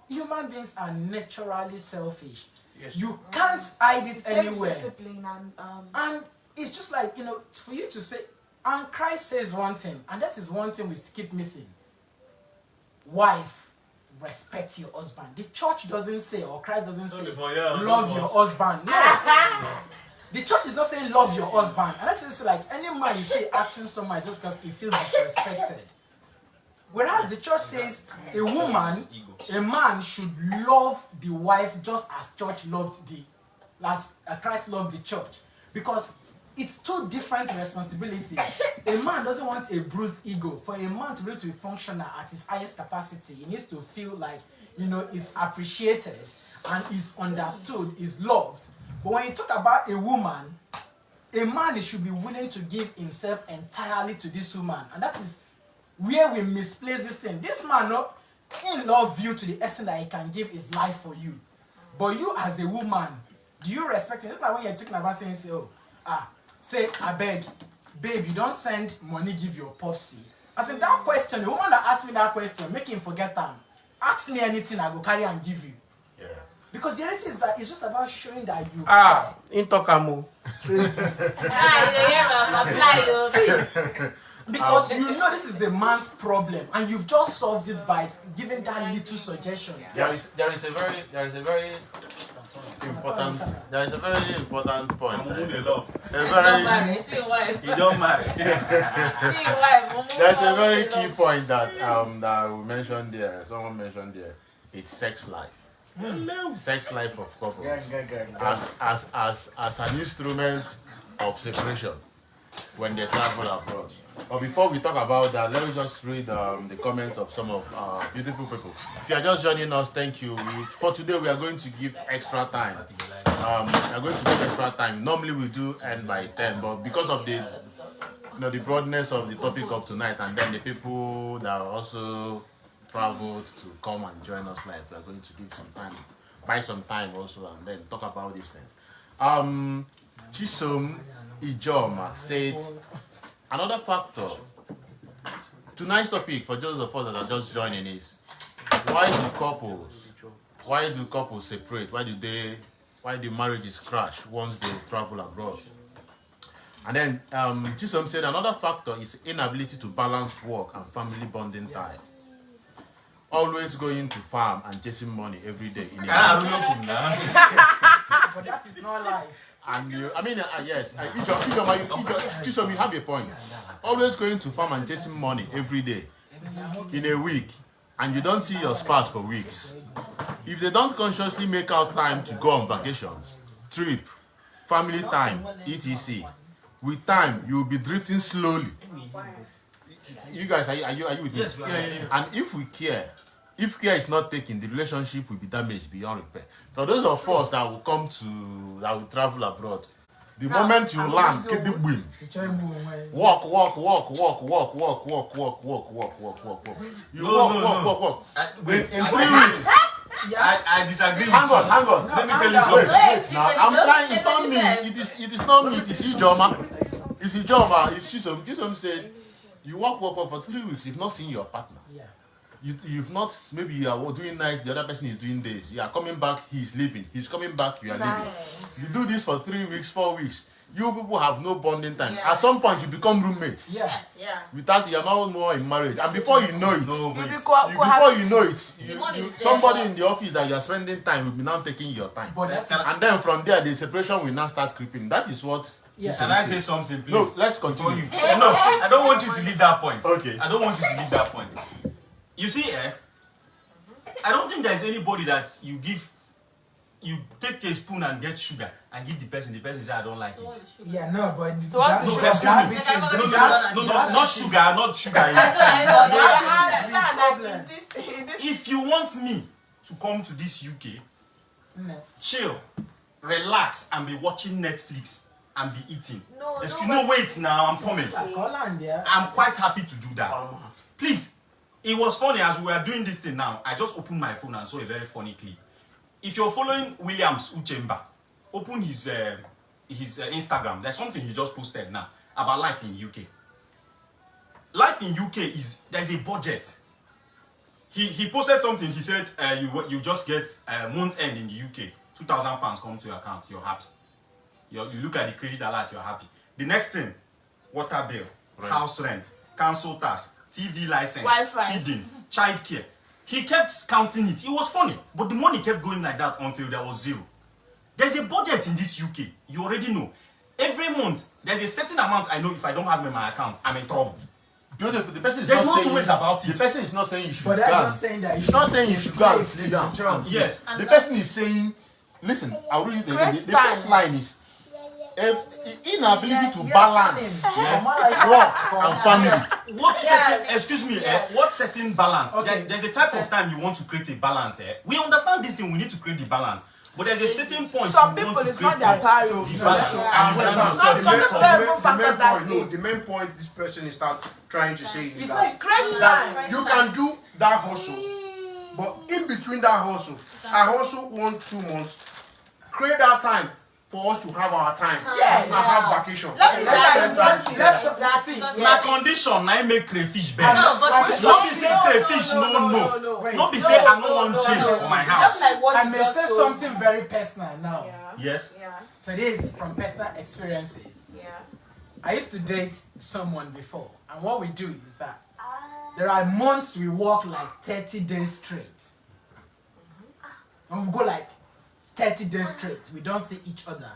human beings are naturally selfish. Yes. You can't hide it anywhere. Discipline and it's just like, for you to say, and Christ says one thing, and that is one thing we keep missing. Wife, respect your husband. The church doesn't say, or Christ doesn't say, love your husband. No. The church is not saying love your husband. And that's just like any man you say acting so much just because he feels disrespected. Whereas the church says a man should love the wife just as Christ loved the church. Because it's two different responsibilities. A man doesn't want a bruised ego. For a man to be able to be functional at his highest capacity, he needs to feel like, is appreciated and is understood, is loved. But when you talk about a woman, a man should be willing to give himself entirely to this woman. And that is where we misplace this thing. This man, no, he love you to the extent that he can give his life for you. But you as a woman, do you respect him? It's like when you're talking about saying, say, I beg, babe, you don't send money, give your popsy. I said, that question, the woman that asked me that question, make him forget them. Ask me anything, I go carry and give you. Yeah. Because the reality is that it's just about showing that you In Tokamo. because you know this is the man's problem and you've just solved it by giving that little suggestion. There is a very important point. I'm only love. A very You don't marry. There's a very key point that that we mentioned there. Someone mentioned there. It's sex life. Sex life of couples as an instrument of separation when they travel abroad. But before we talk about that, let me just read the comments of some of our beautiful people. If you are just joining us, thank you. For today, we are going to give extra time. We are going to give extra time. Normally, we do end by 10, but because of the the broadness of the topic of tonight, and then the people that also traveled to come and join us live, we are going to give some time, buy some time also, and then talk about these things. Chisom Ijoma said, another factor, tonight's topic for those of us that are just joining is, why do couples separate? Why do marriages crash once they travel abroad? And then Chisom said another factor is inability to balance work and family bonding time. Always going to farm and chasing money every day. But that is not life. And yes, Chisom, you have a point. Always going to farm and chasing money every day in a week, and you don't see your spouse for weeks. If they don't consciously make out time to go on vacations, trip, family time, etc., with time you will be drifting slowly. You guys, are you with me? Yes, we are. Yeah. And if care is not taken, the relationship will be damaged beyond repair. For those of us that will travel abroad, the moment you land, keep the win. Walk. You walk. Wait, In 3 weeks. I disagree with Hang you. on. Let me tell you something. Wait. Now, I'm trying. It's not me. It is not me. It is Ijoma. It's Ijoma. It's Chisom. Chisom said, you walk for 3 weeks. You've not seen your partner. Yeah. You've not, maybe you are doing night, the other person is doing days. You are coming back, he's leaving. He's coming back, you are leaving. You do this for 3 weeks, 4 weeks. You people have no bonding time. Yeah. At some point, you become roommates. Yes. Yeah. Without, you are no more in marriage. And before you know it, somebody in the office that you are spending time will be now taking your time. But that is, And then from there, the separation will now start creeping. That is what... yeah. Can I say something, please? No, let's continue. No, I don't want you to leave that point. Okay. I don't want you to leave that point. You see, I don't think there's anybody that you take a spoon and get sugar and give the person says, I don't like it. Yeah, no, but So what's the sugar? Not sugar. I understand that in this If you want me to come to this UK, no. chill, relax, and be watching Netflix and be eating. Excuse no, me, wait now, I'm coming. Holland, yeah. I'm quite happy to do that. Please, it was funny as we were doing this thing now. I just opened my phone and saw a very funny clip. If you're following Williams Uchemba, open his Instagram. There's something he just posted now about life in UK. Life in UK there's a budget. He posted something. He said you just get month end in the UK, £2,000 come to your account. You're happy. You look at the credit alert. You're happy. The next thing, water bill, house rent, council tax, TV license, Wi-Fi. feeding, childcare. He kept counting it. It was funny, but the money kept going like that until there was zero. There's a budget in this UK. You already know. Every month, there's a certain amount I know if I don't have in my account, I'm in trouble. The person is There's not no two saying, ways about it. The person is not saying you should But that's go. not saying that It's not saying you should go and sleep down. Yes. The person is saying, listen, I'll read it again. The first line is inability to balance work and family. What certain, excuse me, what certain balance? Okay. There's a type of time you want to create a balance. We understand this thing, we need to create the balance. But there's a certain point Some you want people, to it's crave not their for. priority. The balance. Some people don't even factor that in. the main point this person is trying to say is It's that like great time. you can do that hustle, but in between that hustle, I hustle 1-2 months, create that time for us to have our time and have vacation. Let me say I want it. Let's see. Na condition na make crayfish bend. No, but No be say crayfish no. Wait. No be say I no want chill for my house. Just like what I you may just say told. something very personal now. Yes. Yeah, So this is from personal experiences. yeah. I used to date someone before, and what we do is that there are months we work like 30 days straight. And we go like 30 days straight. We don't see each other.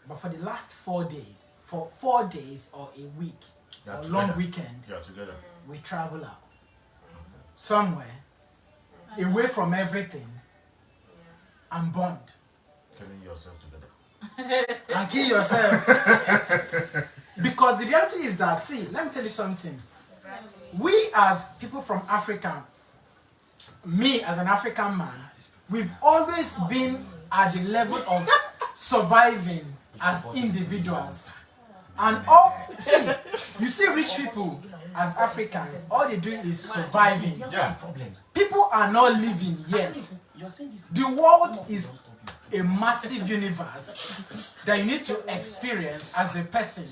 But for the last 4 days, for 4 days or a week, or long weekend, Yeah, together. we travel out. Somewhere, away from everything, and bond. Killing yourself together. And kill yourself. Because the reality is that, see, let me tell you something. We as people from Africa, me as an African man, we've always been at the level of surviving as individuals. And you see rich people as Africans, all they do is surviving. Yeah. People are not living yet. The world is a massive universe that you need to experience as a person.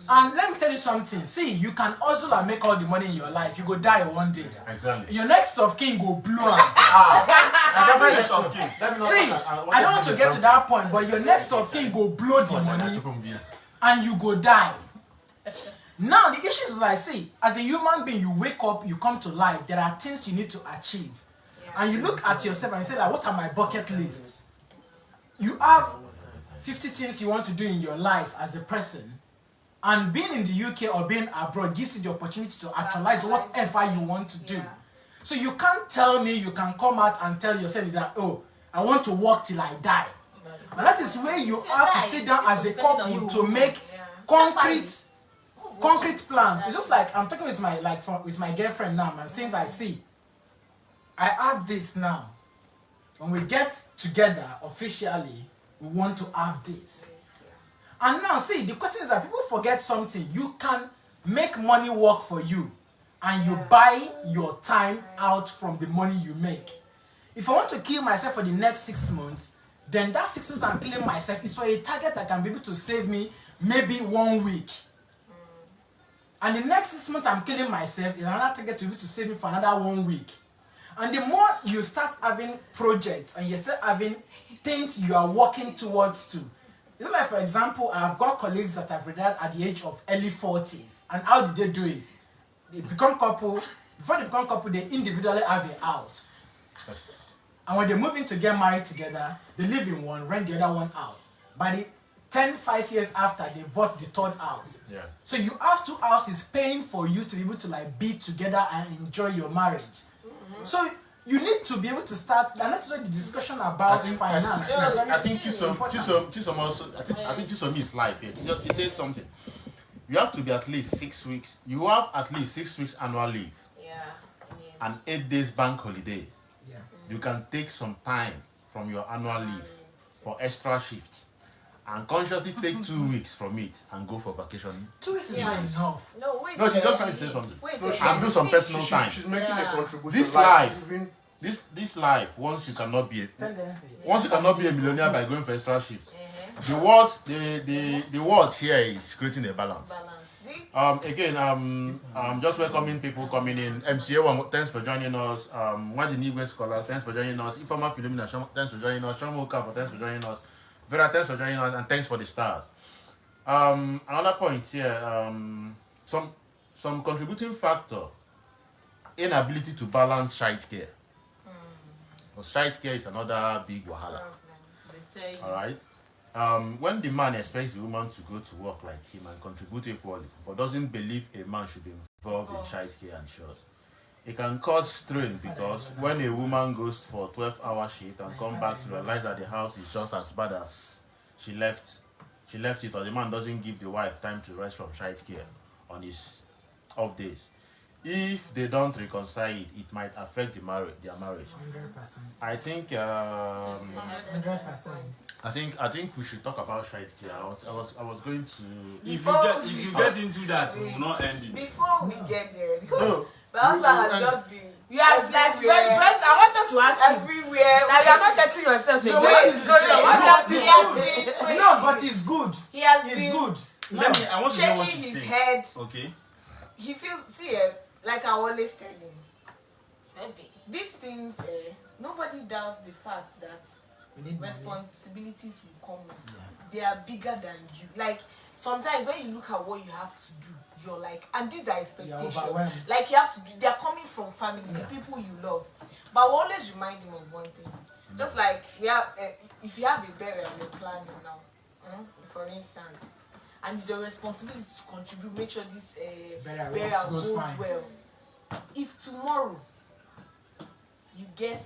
And let me tell you something. See, you can hustle and make all the money in your life. You go die one day. Exactly. Your next of kin go blow am. See, I don't want to get to that point, but your next of kin go blow the money and you go die. Now the issue is like, see, as a human being, you wake up, you come to life. There are things you need to achieve, and you look at yourself and you say, like, what are my bucket lists? You have 50 things you want to do in your life as a person, and being in the UK or being abroad gives you the opportunity to actualize whatever you want to do. So you can't tell me you can come out and tell yourself that, oh, I want to work till I die. And that is where you have to sit down as a couple to make concrete plans. It's just like I'm talking with my girlfriend now. I'm saying like, see, I have this now. When we get together officially, we want to have this. And now, see, the question is that people forget something. You can make money work for you, and you buy your time out from the money you make. If I want to kill myself for the next 6 months, then that 6 months I'm killing myself is for a target that can be able to save me maybe 1 week. And the next 6 months I'm killing myself is another target to be able to save me for another 1 week. And the more you start having projects and you start having things you are working towards to. You know, like for example, I've got colleagues that have retired at the age of early 40s. And how did they do it? They become couple. Before they become couple, they individually have a house. And when they move in to get married together, they live in one, rent the other one out. By the 5 years after, they bought the third house. Yeah. So you have 2 houses paying for you to be able to like be together and enjoy your marriage. So you need to be able to start, and that's why the discussion about finance. I think Chisom also. I think Chisom is live here. She said something. You have to be at least 6 weeks. You have at least 6 weeks annual leave. Yeah. And 8 days bank holiday. Yeah. You can take some time from your annual leave for extra shifts, and consciously take 2 weeks from it and go for vacation. 2 weeks is not enough. No, wait. No, she's just trying to say something. Wait, And do some personal time. She's making a contribution. This like, life, even this life, once you cannot be Tendency. a millionaire by going for extra shifts. The word here is creating a balance. Again, just welcoming people coming in. MCA1, thanks for joining us. Wajinigwe Scholar, thanks for joining us. Informa Philomena, thanks for joining us. Shomoka, thanks for joining us. Vera, thanks for joining us, and thanks for the stars. Another point here, some contributing factor, inability to balance child care. Because child care is another big wahala. Alright? When the man expects the woman to go to work like him and contribute equally, but doesn't believe a man should be involved in child care and chores, it can cause strain, because when a woman goes for 12-hour shift and come back to realize that the house is just as bad as she left it, or the man doesn't give the wife time to rest from child care on his off days, if they don't reconcile it, it might affect their marriage. 100%. I think 100%. I think we should talk about charity. I was going to. If you get into that, we will not end it. Before we get there, because No, my husband has just been. You have like friends. I wanted to ask you. Everywhere. Now you are not getting yourself again. No, but it's good. He has It's been good. I want to know what shaking you his say. head. Okay. He feels, like I always tell him, Maybe. these things, nobody doubts the fact that We need money. responsibilities will come. They are bigger than you. Like, sometimes when you look at what you have to do, you're like, and these are expectations. overwhelmed. Like, you have to do, they're coming from family, the people you love. But we always remind him of one thing. Just like, we have, if you have a burial you're planning now, for instance, and it's your responsibility to contribute, make sure this burial goes well. If tomorrow you get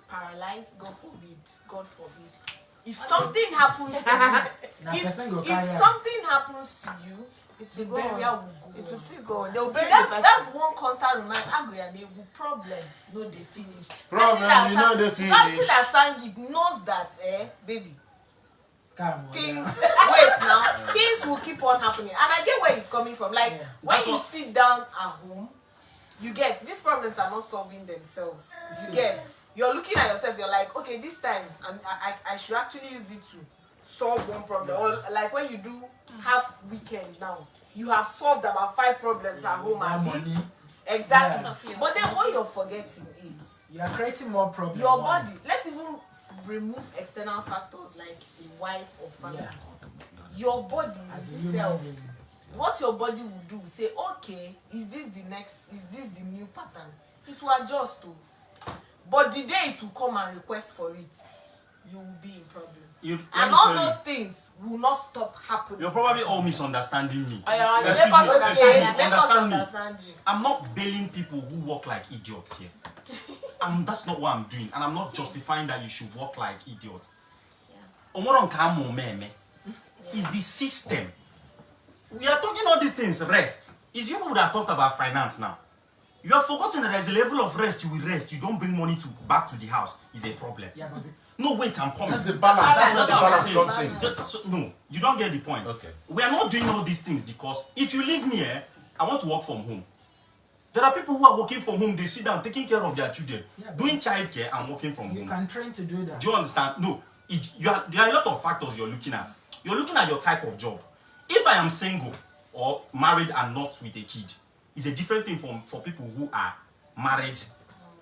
paralyzed, God forbid, if something happens to you, if something happens to you, the burial will go. It will still go. They will bury the That's person. one constant reminder. Problem, no, they finish. Problem, Person you know they The finish. person that sang it knows that, baby, Come on. things now. wait now, things will keep on happening. And I get where it's coming from. Like, when you sit down at home, you get these problems are not solving themselves. You get, you're looking at yourself, you're like, okay, this time I should actually use it to solve one problem. Or like when you do half weekend now, you have solved about 5 problems at home. That And money. exactly. Yeah. But then what you're forgetting is You are creating more problems. your body. Let's even remove external factors like a wife or family. Yeah. Your body As a itself, human being. what your body will do, say, okay, is this the new pattern? It will adjust to. But the day it will come and request for it, you will be in problem. And all those things will not stop happening. You're probably all misunderstanding me. Excuse me, me, make us understand me. understand you. I'm not bailing people who walk like idiots here. That's not what I'm doing, and I'm not justifying that you should walk like idiots. Is the system. We are talking all these things, rest. It's you people that talked about finance now. You have forgotten that there's a level of rest you will rest. You don't bring money back to the house. Is a problem. Yeah, but No, wait, I'm coming. That's the balance. That's what the balance what I'm comes saying. in. No, you don't get the point. Okay. We are not doing all these things because if you leave me here, I want to work from home. There are people who are working from home. They sit down taking care of their children, doing childcare and working from you home. can train to do that. Do you understand? No, there are a lot of factors you're looking at. You're looking at your type of job. If I am single or married and not with a kid, it's a different thing for people who are married.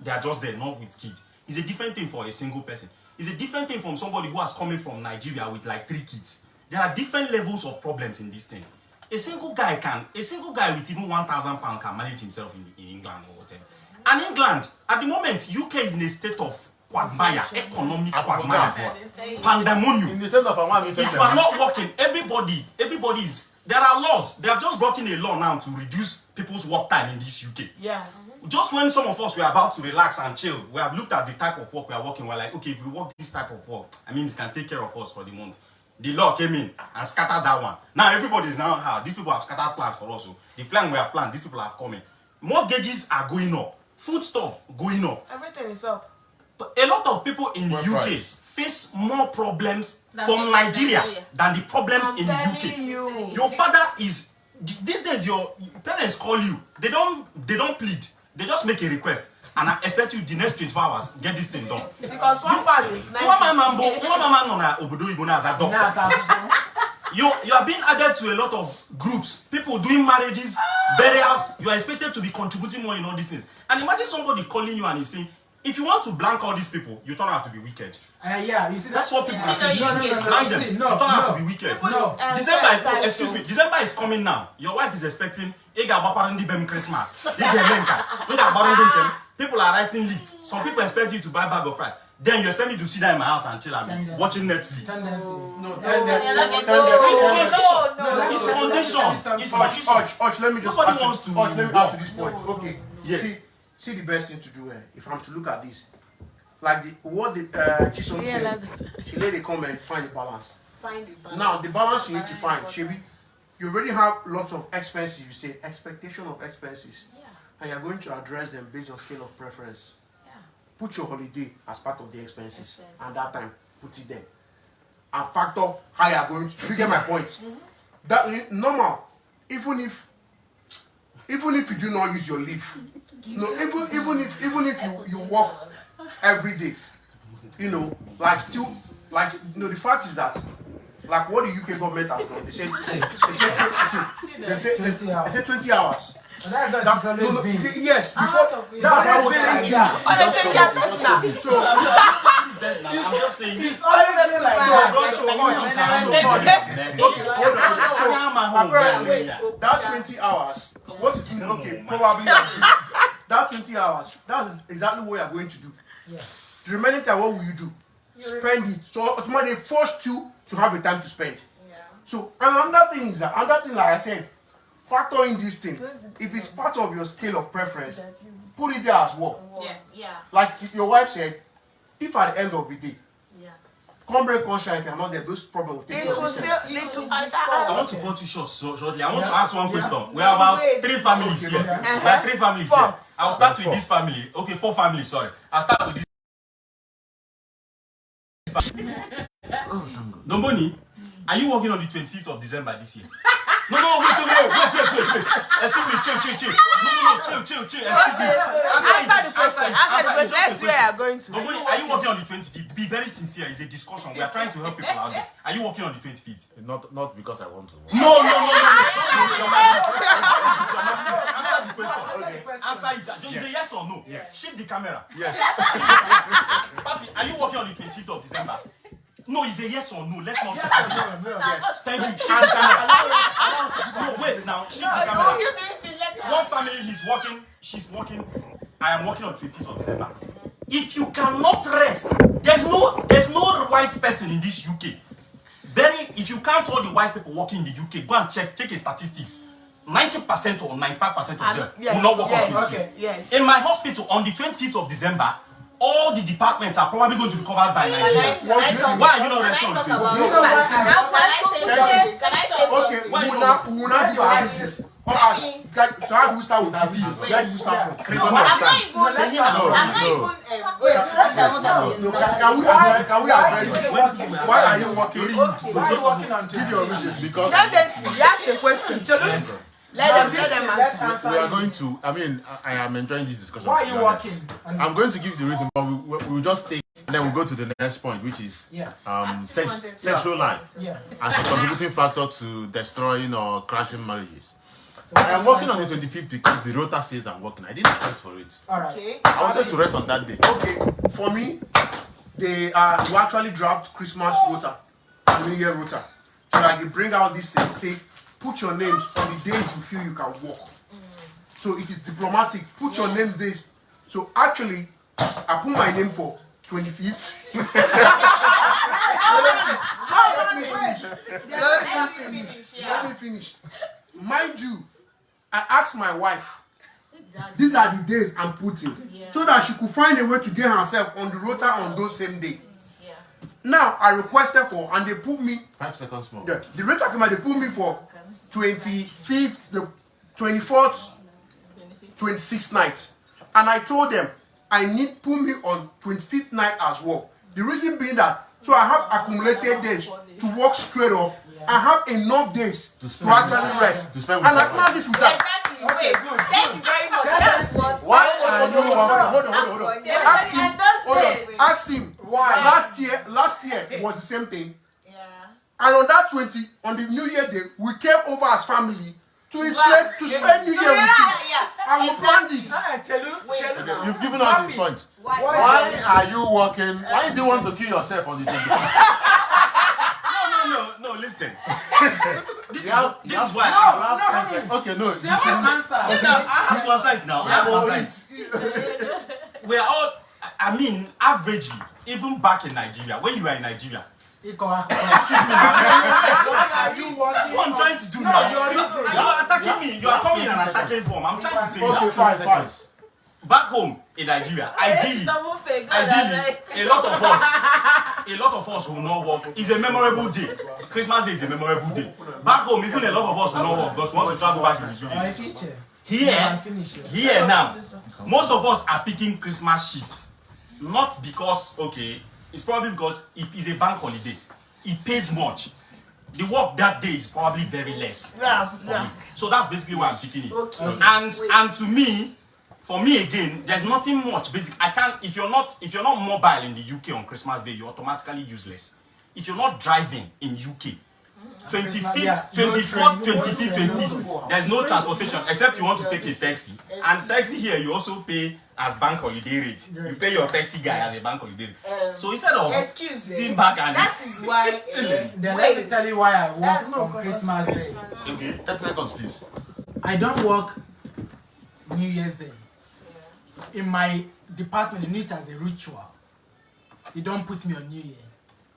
They are just there, not with kids. It's a different thing for a single person. It's a different thing from somebody who has coming from Nigeria with like 3 kids. There are different levels of problems in this thing. A single guy with even £1,000 can manage himself in England or whatever. And England, at the moment, UK is in a state of quagmire, economic quagmire, pandemonium. In the sense of If you are not working, everybody is. There are laws. They have just brought in a law now to reduce people's work time in this UK. Yeah. Just when some of us were about to relax and chill, we have looked at the type of work we are working. We're like, okay, if we work this type of work, I mean, it can take care of us for the month. The law came in and scattered that one. Now everybody is now hard. These people have scattered plans for us. So the plan we have planned, these people have come in. Mortgages are going up. Food stuff going up. Everything is up. But a lot of people in the UK price? face more problems Than from in Nigeria Nigeria. than the problems in the telling UK. you. Your father is these days your parents call you. They don't plead. They just make a request and I expect you the next 24 hours get this thing done. Because one bag is nice. You are being added to a lot of groups, people doing marriages, burials. You are expected to be contributing more in all these things. And imagine somebody calling you and he's saying, if you want to blank all these people, you turn out to be wicked. Yeah, you see That's what people are saying. No, Blank them. see, You turn out to be wicked. No. December, December is coming now. Your wife is expecting Christmas. People are writing lists. Some people expect you to buy bag of fries. Then you expect me to sit down in my house and chill and watching Netflix. It's condition. Let me just Nobody wants to let me add to this point. Okay. Yes. See the best thing to do here. If I'm to look at this, like what the Chisom said, she laid a comment, find the balance. Find the balance. Now the balance you need to find, Shebi, you already have lots of expenses. You say expectation of expenses, Yeah. and you're going to address them based on scale of preference. Yeah. Put your holiday as part of the expenses, Expenses. and that time put it there. And factor how you are going to. You get my point? That normal. Even if you do not use your leave, no. Even if you work every day, you know, like still, like you know, the fact is that, like what the UK government has done, they say 20 hours. And that's what That, it's always been. yes, before that's how it changed. So I'm just saying. It's always been like that. that 20 hours, what is okay, probably that 20 hours, that's exactly what you're going to do. Yeah. The remaining time, what will you do? Spend it. So automatically they forced you to have a time to spend. Yeah. So another thing is that, like I said, factor in this thing. If it's part of your scale of preference, put it there as well. Yeah. Yeah. Like your wife said, if at the end of the day, Yeah. come break conscience if you're not there, those problems will take It care of will themselves. still lead to I want to cut you shortly. I want to ask one question. We have about 3 families here. We have 3 families here. I'll start with this family. Okay, 4 families, sorry. I'll start with this. Domboni, are you working on the 25th of December this year? No, wait. Excuse me, chill. No, chill. Excuse me. Answer the question. Let's see where you're going to. Domboni, are you working on the 25th? Be very sincere. It's a discussion. We are trying to help people out there. Are you working on the 25th? Not because I want to. No. Answer the question. Answer it. Just say yes or no. Yes. Shift the camera. Yes. Papi, are you working on the 25th of December? No, it's a yes or no. Let's not. Yes. Thank you. Shift the camera. No, wait now. Shift the camera. One family he's working, she's working. I am working on 25th of December. If you cannot rest, there's no white person in this UK. If you count all the white people working in the UK, go and take a statistics. 90% or 95% of them will not work on 25th. Okay, yes. In my hospital on the 25th of December, all the departments are probably going to be covered by Nigerians. Why are you not resting on the 25th? Okay, we will not give our business. So how do we start with our business? Where do we start from? Christmas. No, can we address this? Why are you working? Why are you working on Give your reasons. Because Let them see. Ask the question. Let them Let's answer. answer. we are going to. I am enjoying this discussion. Why to are be you honest. working? I'm going to give the reason, but we'll just take, and then we'll go to the next point, which is Yeah. sexual life Yeah. as a contributing factor to destroying or crashing marriages. So I am working on the 25th because the rota says I'm working. I didn't request for it. All right. Okay. I wanted to rest on that day. Okay, for me, we actually dropped Christmas rota and New Year rota. So like they bring out these things, say, put your names on the days you feel you can work. So it is diplomatic. Put your names days. So actually, I put my name for 25th. Let me finish. Mind you, I asked my wife, these are the days I'm putting, so that she could find a way to get herself on the rota on those same days. Now I requested for, and they put me 5 seconds more. the rota came out, they put me for 25th, the 24th, 26th night, and I told them I need put me on 25th night as well. The reason being that so I have accumulated days to work straight up. I have enough days to actually rest. To spend And with I plan this with her. Okay, good. Thank you very much. That's what. What? Hold on. Ask him. Why? Last year was the same thing. Yeah. And on that 20, on the New Year day, we came over as family to spend New Year with you. And we planned it. Chelu. You've given us the point. Why are you working? Why do you want to kill yourself on the 25th? No, listen. This is No. why. Okay, no. Say what answer. I have to answer it now. I have to answer it. We are all, I mean, averagely, even back in Nigeria, when you were in Nigeria, excuse me now. Are you working? That's what I'm trying to do No, now. you are attacking me. You are coming in an attacking form. I'm trying to say Okay, that. fine. Back home in Nigeria, ideally, a lot of us a lot of us will not work. It's a memorable day. Christmas Day is a memorable day. Back home, even a lot of us will not work because we want to travel back to the village. Here now, most of us are picking Christmas shift. Not because, okay, it's probably because it is a bank holiday. It pays much. The work that day is probably very less. So that's basically why I'm picking it. Okay. And to me, for me again, there's nothing much basic. I can't if you're not mobile in the UK on Christmas Day, you're automatically useless. If you're not driving in UK, 25th, 24th, 25th, 26th, there's no transportation except you want to take a taxi. And taxi here you also pay as bank holiday rate. You pay your taxi guy as a bank holiday rate. So instead of sitting back and that is why Then let me tell you why I work on Christmas Day. Okay, 30 seconds, please. I don't work New Year's Day. In my department, they need it as a ritual. They don't put me on New Year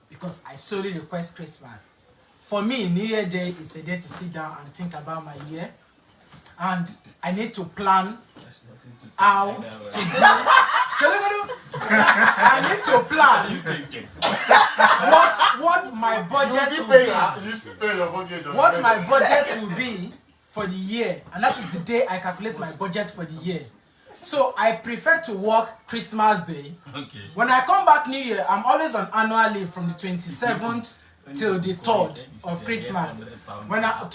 because I solely request Christmas. For me, New Year Day is a day to sit down and think about my year, and I need to plan how to do. I need to plan what my budget will be. What my budget will be for the year, and that is the day I calculate my budget for the year. So I prefer to work Christmas Day. okay. When I come back New Year, I'm always on annual leave from the 27th till the 3rd of Christmas. When of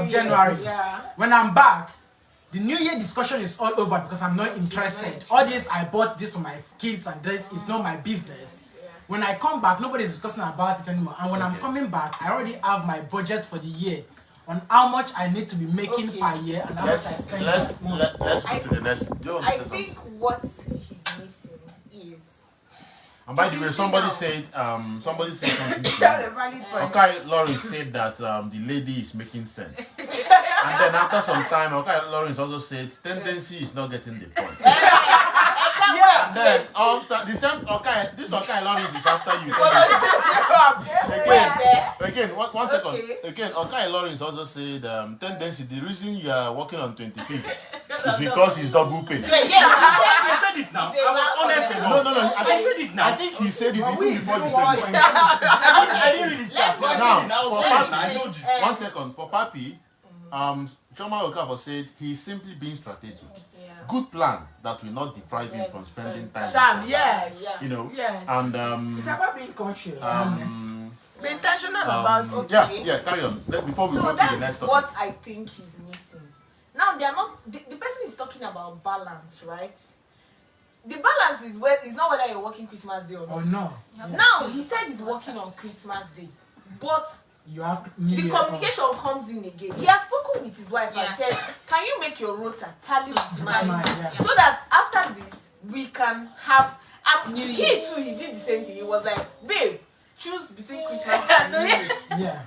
January. Yeah. When I'm back, the New Year discussion is all over because I'm not interested. All this, I bought this for my kids and this is not my business. When I come back, nobody's discussing about it anymore. And when I'm coming back, I already have my budget for the year on how much I need to be making per year and how much I spend. Let's go to the next. I think what he's missing is. And by the way, somebody said something. That's a valid point. Okay, Laurie said that the lady is making sense. And then after some time, okay, Lawrence also said tendency is not getting the point. And then after the same this Lawrence is after you. Again, one second. Again, Lawrence also said tendency. The reason you are working on 25th is because he's double pay. I said it now. I was honest enough. No. I said it now. I think he said it before you said it. I didn't really start. Now, for Papi, 1 second. For Papi, Choma Okafor said he's simply being strategic. Good plan that will not deprive him from spending time. Sam, yes. You know. Yes. And It's about being conscious. Be intentional about it. Yeah, carry on. Before we So go to the next that's topic. what I think he's missing. Now they are not. The person is talking about balance, right? The balance is it's not whether you're working Christmas Day or not. Oh no. Now he said he's working on Christmas Day, but You have New the Year communication comes in again. He has spoken with his wife and said, "Can you make your rota tally with mine, so that after this we can have." And New he Year. too, he did the same thing. He was like, "Babe, choose between Christmas and New Year." Yeah.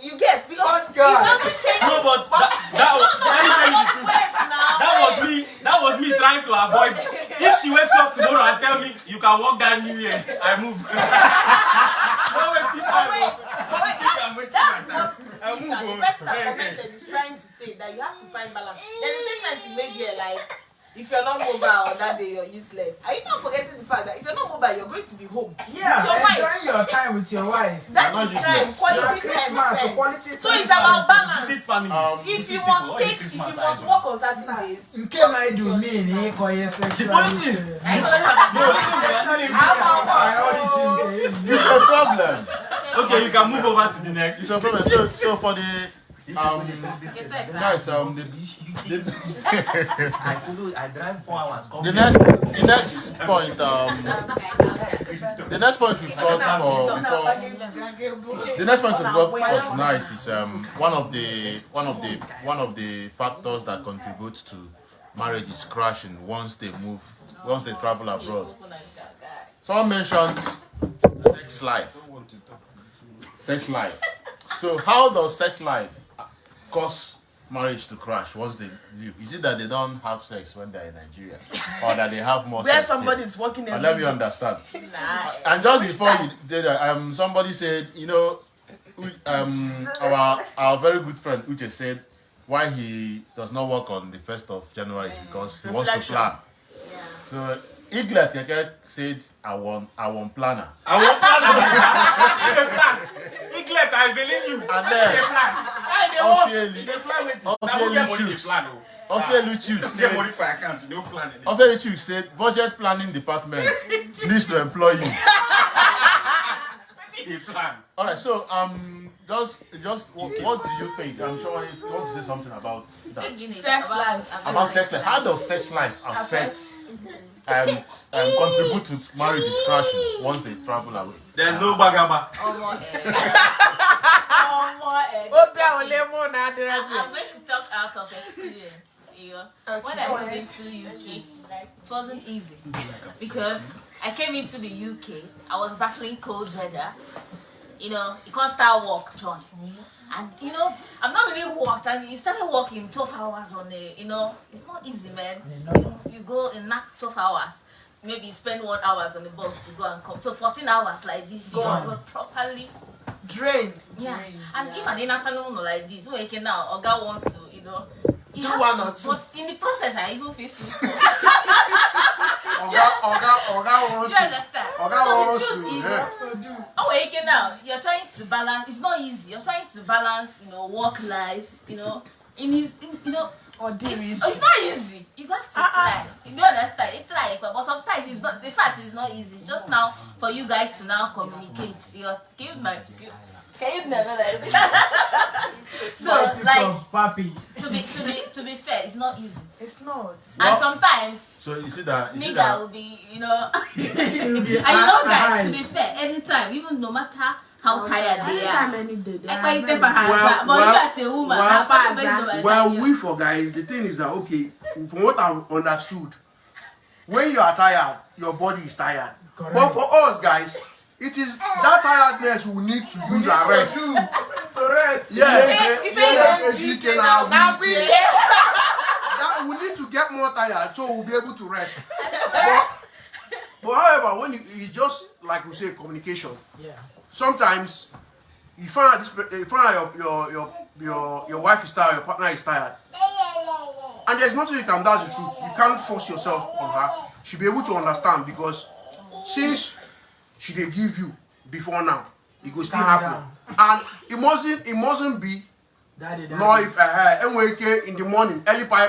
You get because it God. doesn't take. No, but that was me trying to avoid. If she wakes up tomorrow and tell me you can walk that New Year, I move. No wasting time. Wait, that's what the speaker, the person that commented is trying to say, that you have to find balance. There's a statement he made here like, if you're not mobile on that day, you're useless. Are you not forgetting the fact that if you're not mobile, you're going to be home with your wife? Enjoying your time with your wife. That is time, quality Christmas, time. quality So it's about balance. Visit family. If you must work on certain days, You came I do me in here call you sexual. It's a problem. Okay, you can move over to the next. It's a problem. So for the guys, I drive 4 hours. the next point the next point we've got for tonight is one of the factors that contribute to marriages crashing once they travel abroad. Someone mentioned sex life. So how does sex life cause marriage to crash once they leave? Is it that they don't have sex when they're in Nigeria, or that they have more Where sex? somebody is working every Let me day. understand. And just before you did that, somebody said, our very good friend Uche said why he does not work on the 1st of January is because he wants to plan. So Iglet Keke said, I want planner. I want plan. Iglet, I believe you. And then, Officially said, budget planning department needs to employ you. All right, so just what do you think? I'm sure you want to say something about that. Sex life. About sex life. How does sex life affect contribute to marriage is crashing once they travel away? There's no bagaba. I'm going to talk out of experience. When I moved into UK, it wasn't easy because I came into the UK. I was battling cold weather. You can't start work, John. And I've not really worked. And you started working 12 hours on a, it's not easy, man. You go and knock 12 hours. Maybe you spend 1 hour on the bus to go and come. So 14 hours like this, you're properly drained. Yeah. And even in afternoon like this, waking now, Oga wants to, you do have one to, or two. but in the process, I even feel sleepy. Oga wants You to. understand? Oga So wants the truth to. is, Yeah. waking now, you're trying to balance. It's not easy. You're trying to balance, work life. It's not easy. You got to try. You don't understand. It's like, but sometimes it's not. The fact is not easy. It's just now for you guys to now communicate. You're give my. So like to be fair, it's not easy. It's not. And sometimes So you see that nigga will be, and guys, to be fair, anytime, even no matter how tired they are. Any day. But you as a woman, Well, we for guys, the thing is that okay, from what I've understood, when you are tired, your body is tired. Correct. But for us guys, it is that tiredness we need to use our rest. That we need to get more tired so we'll be able to rest. But however, when you just like we say communication. Yeah. Sometimes you find your wife is tired, your partner is tired, and there's nothing you can do. That's the truth. You can't force yourself on her. She'll be able to understand because since she they give you before now, it will still happen, and it mustn't be. No, if NWK in the morning, early pie,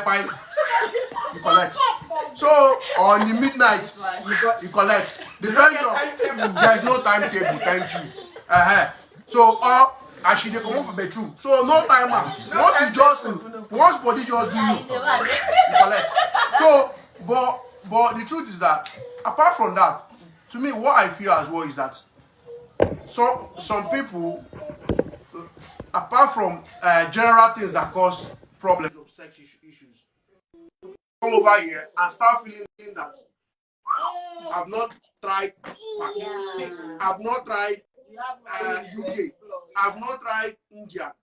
you collect. So on the midnight, you collect. Depends on there's no timetable. Thank you. So as she dey come from bedroom, so no timer. Once body just do you collect. So but the truth is that apart from that, to me what I feel as well is that some people. Apart from general things that cause problems of sex issues, come over here and start feeling that I've not tried Pakistan, I've not tried UK, I've not tried India.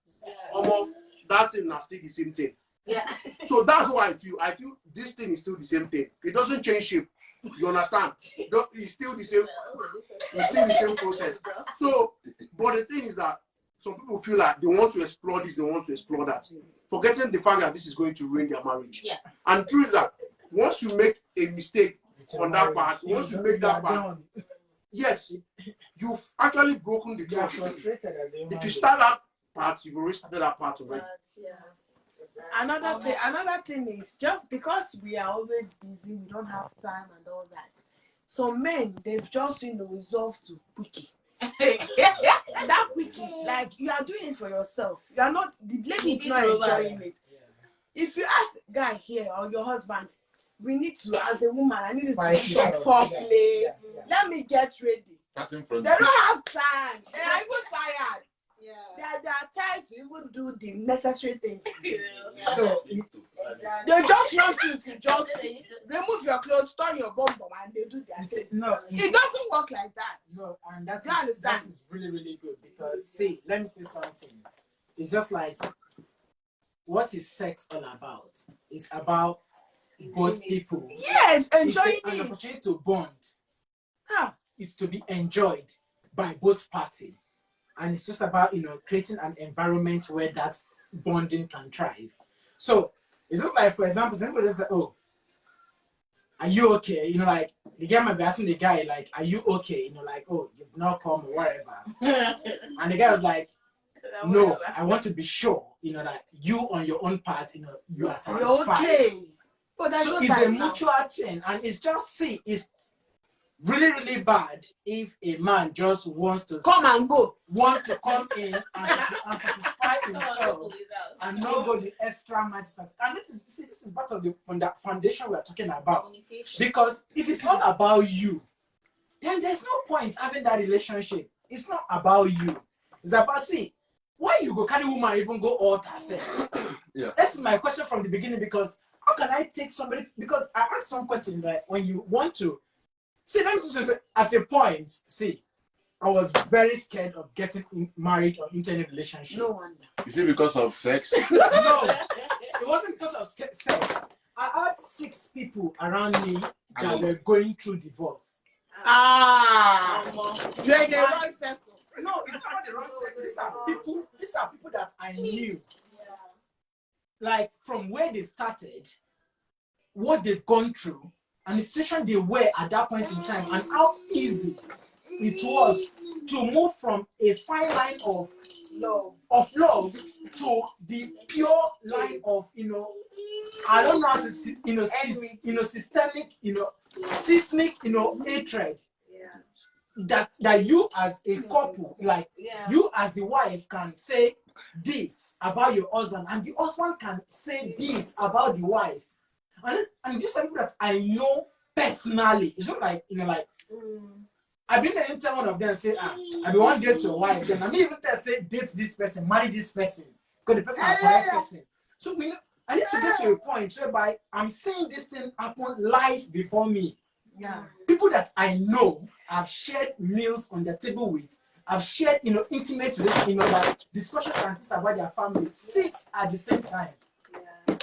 That thing is still the same thing. Yeah. So that's what I feel. I feel this thing is still the same thing. It doesn't change shape. You understand? It's still the same. It's still the same process. So, but the thing is that some people feel like they want to explore this, they want to explore that, forgetting the fact that this is going to ruin their marriage. Yeah. And the truth is that once you make a mistake on that part, once you make that part, yes, you've actually broken the trust. If you start that part, you've already started that part already. Another thing is just because we are always busy, we don't have time and all that. So men, they've just resolved to quickie. That quickie, like you are doing it for yourself. You are not, the lady is not enjoying it. If you ask guy here or your husband, we need to, as a woman, I need to do some foreplay. Let me get ready. They don't have time. They are even tired. They are tired to even do the necessary things. So they just want you to just remove your clothes, turn your bum and they do their thing. No, it doesn't work like that. No, and that is really, really good because see, let me say something. It's just like what is sex all about? It's about both people. Yes, enjoying an it. opportunity to bond. It's to be enjoyed by both parties. And it's just about, creating an environment where that bonding can thrive. So, it's just like, for example, somebody says, oh, are you okay? You know, like the guy might be asking the guy, like, are you okay? You know, like, oh, you've not come or whatever. And the guy was like, no, I want to be sure, you know, that you on your own part, you know, you are satisfied. Okay. But So it's a mutual thing, and it's just it's really, really bad if a man just wants to come and go, want to come in and satisfy himself and not go the extra mile. And this is part of the foundation we are talking about. Because if it's not about you, then there's no point having that relationship. It's not about you. It's about why you go carry woman even go alter herself? Yeah. That's my question from the beginning, because how can I take somebody, because I asked some question that when you want to let me just as a point, I was very scared of getting married or into any relationship. No wonder. Is it because of sex? No, it wasn't because of sex. I had 6 people around me that were going through divorce. You're in the wrong circle. No, it's not the wrong circle. These are people that I knew. Like from where they started, what they've gone through, and the situation they were at that point in time, and how easy it was to move from a fine line of love to the pure line of, I don't know how to systemic, seismic, hatred. That you as a couple, like you as the wife, can say this about your husband, and the husband can say this about the wife. And these are people that I know personally. It's not like, I've been there and tell one of them, say, I be one date your wife. Then I mean, even tell, say, date this person, marry this person. Because the person is the correct person. So I need to get to a point whereby I'm seeing this thing happen live before me. Yeah. People that I know, I've shared meals on their table with, I've shared, intimate relations, like discussions and things about their family, 6 at the same time. Yeah.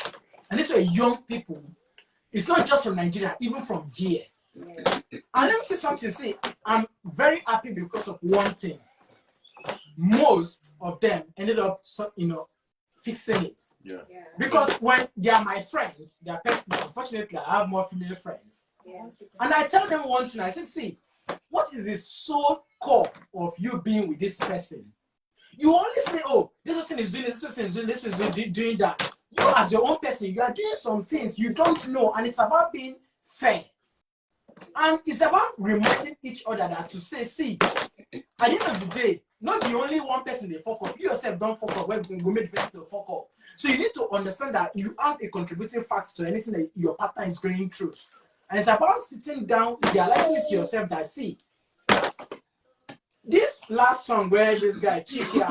And these were young people. It's not just from Nigeria, even from here. Yeah. And let me say something. I'm very happy because of one thing. Most of them ended up, fixing it. Yeah. Because when they are my friends, they are personal. Unfortunately, I have more female friends. Yeah. And I tell them one thing. I said, what is the sole core of you being with this person? You only say, oh, this person is doing this, person is doing this, person is doing that. You as your own person, you are doing some things you don't know, and it's about being fair. And it's about reminding each other that to say, at the end of the day, not the only one person they fuck up. You yourself don't fuck up when you go make the person to fuck up. So you need to understand that you have a contributing factor to anything that your partner is going through. And it's about sitting down, realizing it to yourself that, this last song where this guy, Chiki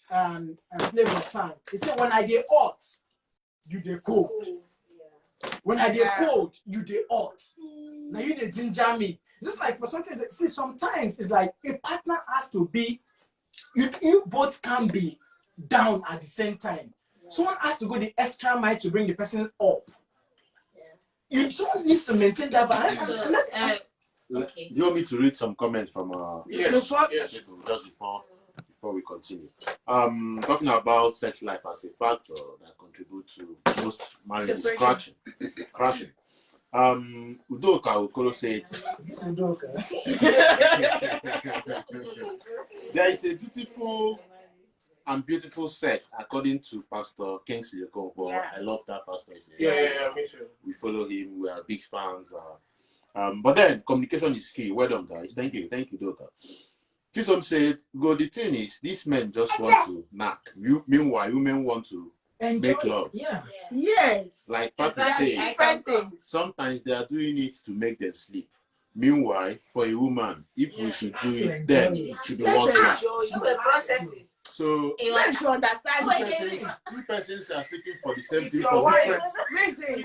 and Flavor sang, he said, when I get hot, you dey cold. When I get cold, you dey hot. Now you dey ginger me. Just like for something, sometimes it's like a partner has to be, you both can be down at the same time. Someone has to go the extra mile to bring the person up. Someone needs to maintain that balance. Okay. You want me to read some comments from yes. Just before we continue. Talking about sex life as a factor that contributes to most marriages crashing. Udoka Okoro said, there is a dutiful and beautiful sex according to Pastor Kingsley Okonkwo. Yeah. I love that pastor. Yeah, me too. We follow him. We are big fans. But then communication is key. Well done, guys. Thank you, Doka. Chisom said, "Go. The thing is, these men just want to knock. Meanwhile, women want to make love. Yeah. Yes. Like Papi said, sometimes they are doing it to make them sleep. Meanwhile, for a woman, if we should do it, then it should be one man. So, two persons are seeking for the same thing for different reasons.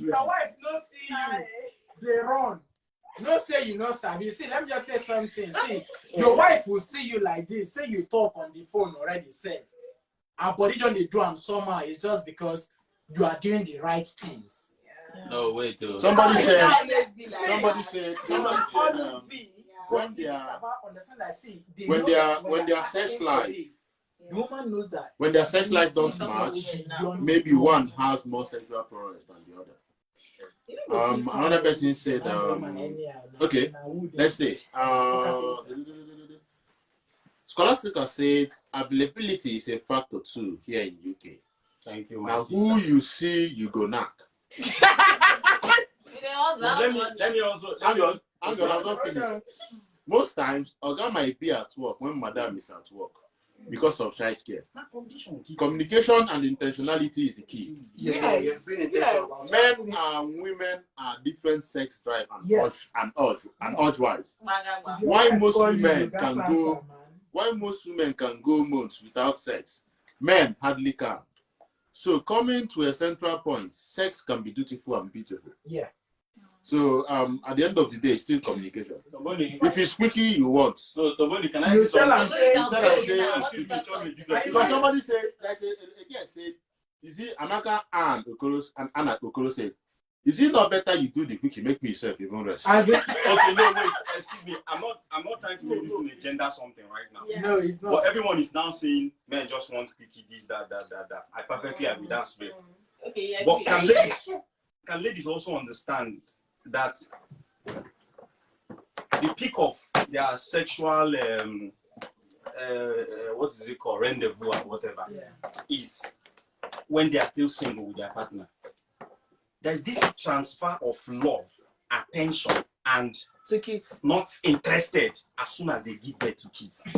Your wife don't see you, they run. No say you know Sabi. Let me just say something. Your wife will see you like this. Say you talk on the phone already. Say, our body don't do am somehow. It's just because you are doing the right things. Yeah. No, wait. Somebody said when their sex life, the woman knows that when their sex life don't match, maybe one has more sexual prowess than the other. Another person said, okay, let's say, Scholastica said availability is a factor too here in UK. Thank you, my Now, sister. who you see, you go knock. Let me also. Hang on, I'm not finished. Most times, Oga might be at work when Madam is at work because of child care. Communication and intentionality is the key. Yes. Men and women are different sex drive and urge wise. Why most women can go months without sex, men hardly can. So coming to a central point, sex can be dutiful and beautiful. Yeah. So at the end of the day, it's still communication. If it's squeaky, you want. So Toboli, can I say something? Because somebody said, is it Amaka and Anna Okoro said, is it not better you do the quickie, make me yourself even rest? Okay, no, wait, excuse me. I'm not trying to make this in a gender something right now. Yeah. No, it's not. But everyone is now saying men just want quickie, this, that. I perfectly agree. That's great. Okay, yeah. But can ladies also understand that the peak of their sexual what is it called, rendezvous or whatever, is when they are still single with their partner? There's this transfer of love, attention, and To kids. not interested as soon as they give birth to kids.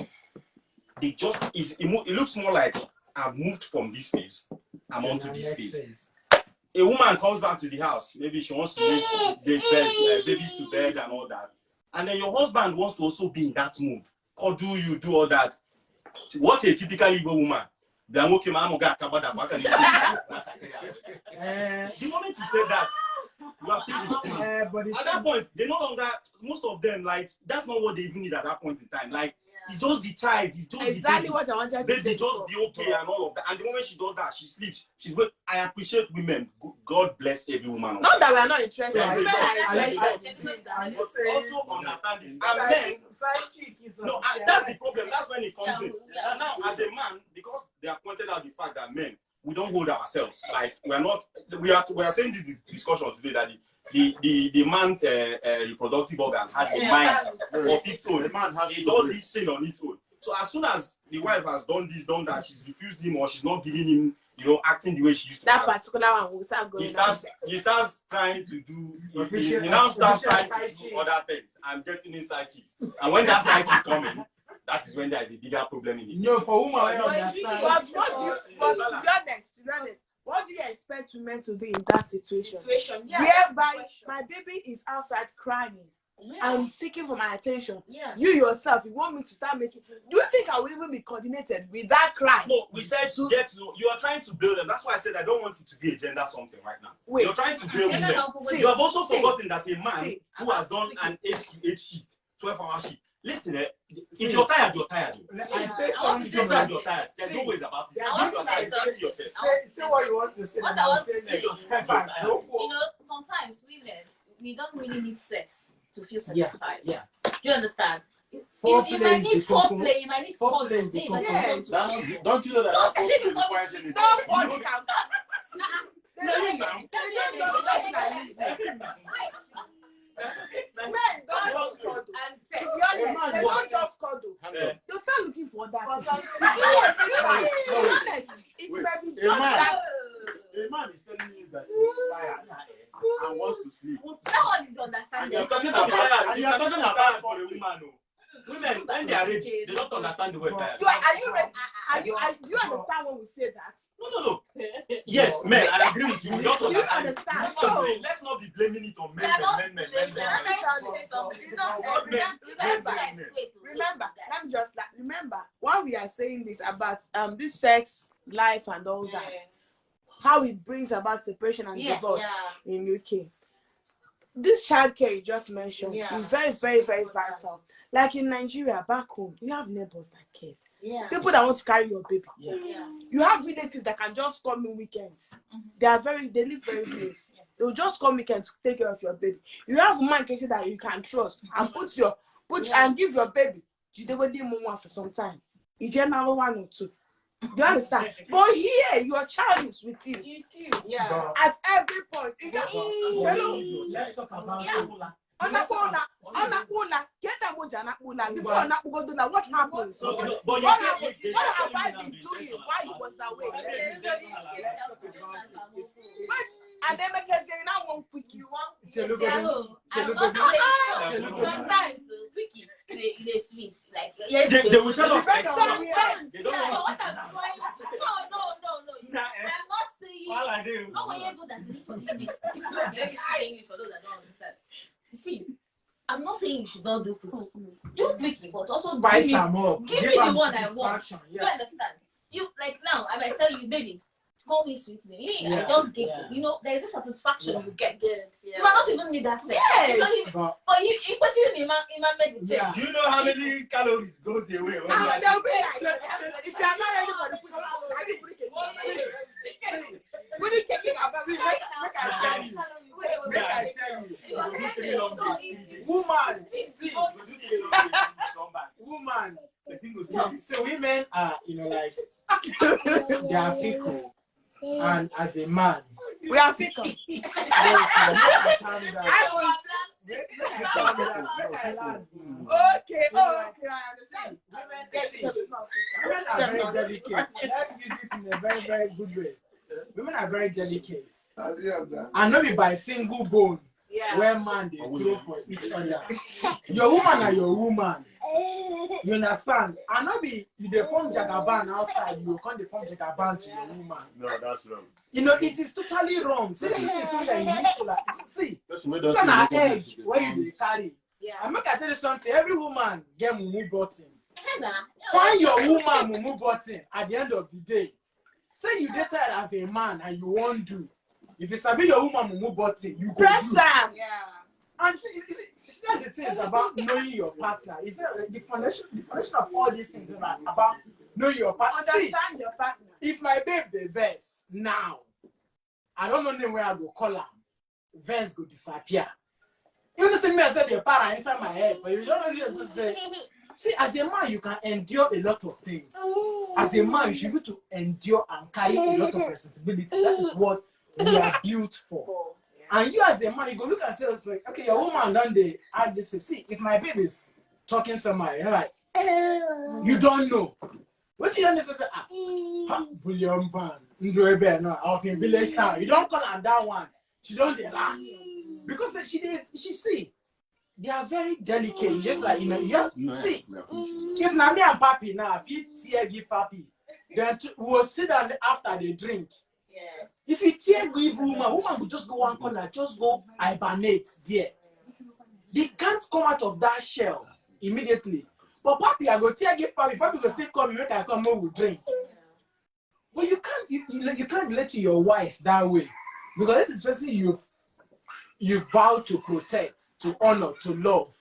They just it looks more like I've moved from this phase, I'm onto this phase. A woman comes back to the house, maybe she wants to make baby to bed and all that, and then your husband wants to also be in that mood. Cuddle you, do all that. What a typical Igbo woman. The moment you say that, you have to at that point, they no longer, most of them, like, that's not what they even need at that point in time. Like, it's just the child, it's just exactly what I wanted to say. They just be okay and all of that. And the moment she does that, she sleeps. She's good. I appreciate women. God bless every woman. Not that we are not interested. Also understanding. And then, no, that's the problem. That's when it comes in. So now, as a man, because they have pointed out the fact that men, we don't hold ourselves. Like, we are saying this discussion today that the man's reproductive organ has a mind of its own. He does his thing on its own. So as soon as the wife has done this, done that, she's refused him or she's not giving him, acting the way she used to. That particular one will start going. He starts trying to do. He now starts trying to do other things and getting inside chicks. And when that side chick coming, that is when there is a bigger problem in it. No, for women, I understand. But to be honest, what do you expect women to do in that situation? Yeah, whereby my baby is outside crying. Yeah. I'm seeking for my attention. Yeah. You yourself, you want me to start making. Do you think I will even be coordinated with that cry? No, we said you are trying to build them. That's why I said I don't want it to be a gender something right now. Wait. You're trying to build them. You have also forgotten that a man who has done an 8 to 8 shift, 12-hour shift. Listen, if you're tired, you're tired. I say something. You're tired. There's no ways about it. Say what you want to say. What I want to say is, sometimes women, we don't really need sex to feel satisfied. Yeah. Do you understand? You might need foreplay, you might need foreplay. Don't you know that? Men don't cuddle. To be honest, they don't just cuddle. They'll start looking for that. A man is telling you that he's tired and wants to sleep. That one is understanding. You're talking about for a woman. Women, when they are ready, they don't understand the word tired. Are you ready? You understand when we say that? No. Yes, men, I agree with you. We don't understand. Let's not be blaming it on men. Remember, while we are saying this about this sex life and all that, how it brings about separation and divorce in UK. This childcare you just mentioned is very, very, very vital. Like in Nigeria, back home, you have neighbors that care. Yeah. People that want to carry your baby. Yeah. You have relatives that can just come in weekends. Mm-hmm. They live very close. Yeah. They'll just come weekends to take care of your baby. You have woman that you can trust and and give your baby for some time. It's number 1 or 2. You understand? But here, your child is with you. Yeah. At every point. You got, Let's talk about get that moja before Nakula, what happened? So, What happened? What have I been doing while he was away? And then I just say, now won't quick you want. I'm not saying sometimes quickie they sweet like yes they will tell us Sometimes, they don't but want what I'm trying no I'm not saying all I do. how are you able that literally make English for those that don't understand. See, I'm not saying you should not do quickie. Do quickie, but also spice them up. give me the one I want. You understand? You like now I might tell you, baby, call me sweet name. I just give you know there's this satisfaction you get. You might not even need that sex. Yes. But you meditate. Do you know how many calories goes away? They'll be like, if you are not ready for the woman. So women are, like, they are fickle. And as a man, we are fickle. Okay, I understand. Women are very delicate. Let's use it in a very, very good way. Women are very delicate. And not be by single bone where man they throw for each other. Your woman are your woman. You understand? And not be you they form jagaban outside, you can't they form jagaban to your woman. No, that's wrong. It is totally wrong. See, this is something that you need to like. See, it's an edge where you carry. I make I tell you something. Every woman get mumu button. Find your woman mumu button at the end of the day. Say you dated as a man and you won't do. If you sabi your woman mumu button, you press her. And see, that's the thing is about knowing your partner. It's the foundation of all these things is about knowing your partner. Understand your partner. If my babe the verse now, I don't know where I go call her. Verse go disappear. You understand me? I said the para inside my head, but you don't know what to say. See, as a man, you can endure a lot of things. As a man, you should be able to endure and carry a lot of responsibility. That is what we are built for. And you as a man, you go look and say, okay, your woman done the add this. See, if my baby is talking somewhere, you're like, you don't know. What you understand? Bullion ban, no, of in village town. You don't call her that one. She don't laugh because she see. They are very delicate, just like see. If Nami and Papi now, if you tear give Papi, then we will sit down after they drink. Yeah. If you tear give woman will just go one corner, just go hibernate there. They can't come out of that shell immediately. But Papi, I go tear give Papi. Papi go say, come, make I come, we will drink. But you can't relate to your wife that way because this is person you vow to protect, to honor, to love.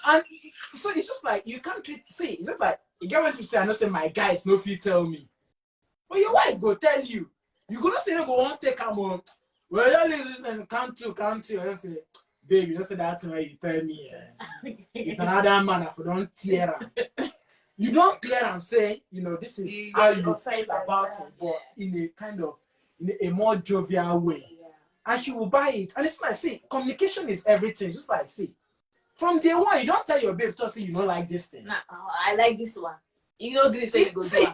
And so it's just like you can't see, it's just like you get what you say, I know say my guys no fit tell me. But your wife go tell you. You go not say no go won't take her on. Well, you listen, come to, and say, baby, don't say that way you tell me. If another man if you don't tear her. You don't clear and say, this is how you feel about it, but in a kind of a more jovial way. And she will buy it. And it's like, see, communication is everything. Just like, see, from day one, you don't tell your babe to say you don't like this thing. Nah, I like this one. You know this thing go do.